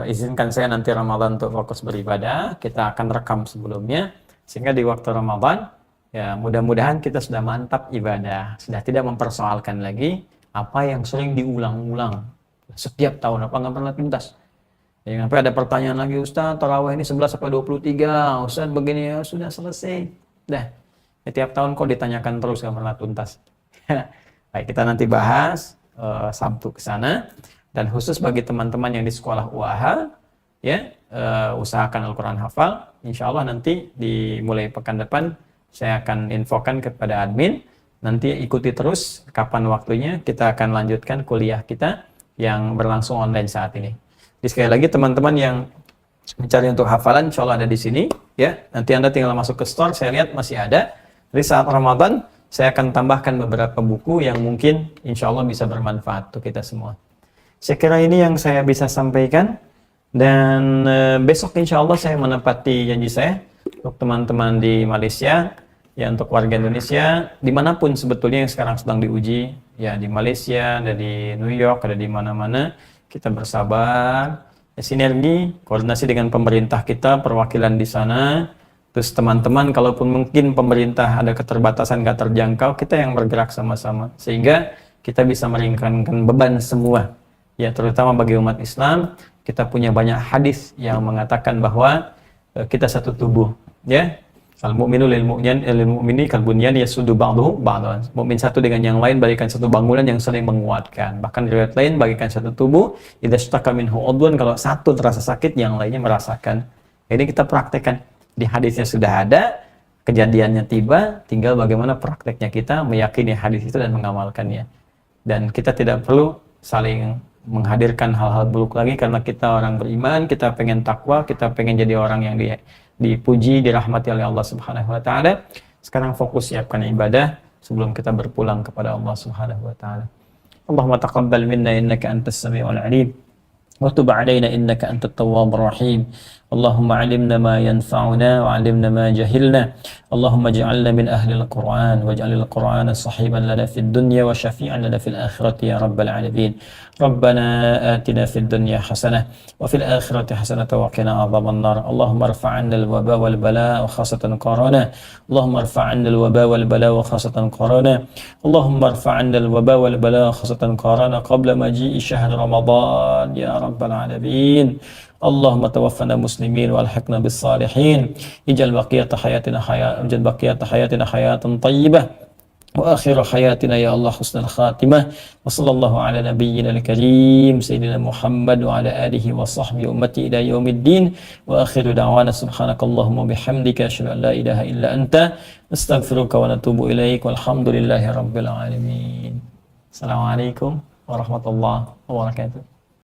izinkan saya nanti Ramadan untuk fokus beribadah. Kita akan rekam sebelumnya sehingga di waktu Ramadan ya mudah-mudahan kita sudah mantap ibadah, sudah tidak mempersoalkan lagi apa yang sering diulang-ulang setiap tahun, apa nggak pernah tuntas. Jangan sampai ada pertanyaan lagi, Ustaz, tarawih ini 11 apa 23, Ustaz begini ya, sudah selesai. Dah, setiap tahun kok ditanyakan terus nggak pernah tuntas. Baik, kita nanti bahas Sabtu ke sana. Dan khusus bagi teman-teman yang di sekolah UAH, ya usahakan Al-Quran hafal. Insya Allah nanti dimulai pekan depan saya akan infokan kepada admin. Nanti ikuti terus kapan waktunya kita akan lanjutkan kuliah kita yang berlangsung online saat ini. Jadi sekali lagi teman-teman yang mencari untuk hafalan, insya Allah ada di sini. Ya, nanti Anda tinggal masuk ke store. Saya lihat masih ada. Jadi saat Ramadan saya akan tambahkan beberapa buku yang mungkin insya Allah bisa bermanfaat untuk kita semua. Saya kira ini yang saya bisa sampaikan. Dan besok insya Allah saya menepati janji saya untuk teman-teman di Malaysia, ya untuk warga Indonesia, dimanapun sebetulnya yang sekarang sedang diuji, ya di Malaysia, ada di New York, ada di mana-mana, kita bersabar, ya, sinergi, koordinasi dengan pemerintah kita, perwakilan di sana, terus teman-teman, kalaupun mungkin pemerintah ada keterbatasan, nggak terjangkau, kita yang bergerak sama-sama, sehingga kita bisa meringankan beban semua, ya terutama bagi umat Islam. Kita punya banyak hadis yang mengatakan bahwa kita satu tubuh, ya. Al mu'minu lil mu'mini kal bunyan yasuddu ba'duhu ba'dan. Mukmin satu dengan yang lain bagaikan satu bangunan yang saling menguatkan. Bahkan riwayat lain bagaikan satu tubuh, idza ishtaka minhu udwan, kalau satu terasa sakit yang lainnya merasakan. Ini kita praktekkan. Di hadisnya sudah ada, kejadiannya tiba, tinggal bagaimana prakteknya kita meyakini hadis itu dan mengamalkannya. Dan kita tidak perlu saling menghadirkan hal-hal buruk lagi, karena kita orang beriman, kita pengen takwa, kita pengen jadi orang yang dipuji, dirahmati oleh Allah Subhanahu wa taala. Sekarang fokus siapkan ibadah sebelum kita berpulang kepada Allah Subhanahu wa taala. Allahumma taqabbal minna innaka antas samiul alim wa tub alaina innaka antat tawwabur rahim. Allahumma 'allimna ma yanfa'una wa 'allimna ma jahilna. Allahumma ij'alna min ahli al-Qur'an waj'alil Qur'ana sahiban lana fid dunya wa syafi'an lana fil akhirati ya rabbal alamin. Rabbana atina fid dunya hasanah wa fil akhirati hasanah wa qina adhaban nar. Allahumma irfa' 'anna al-waba wal bala wa khasatan corona. Allahumma irfa' 'anna al-waba wal bala wa khasatan corona. Allahumma irfa' 'anna al-waba wal bala wa khasatan corona qabla maji'i syahr Ramadan ya rabbal alamin. Allahumma tawaffana muslimin wa alhiqna bis salihin. Ij'al baqiyata hayatina hayatan tayyibah wa akhir hayatina ya Allah husnul khatimah. Wa sallallahu ala nabiyyina al-karim sayyidina Muhammad wa ala alihi wa sahbihi ummati ila yaumiddin. Wa akhiru da'wana subhanakallahumma bihamdika asyhadu an la ilaha illa anta astaghfiruka wa natubu ilaik. Walhamdulillahi rabbil alamin. Assalamualaikum warahmatullahi wabarakatuh.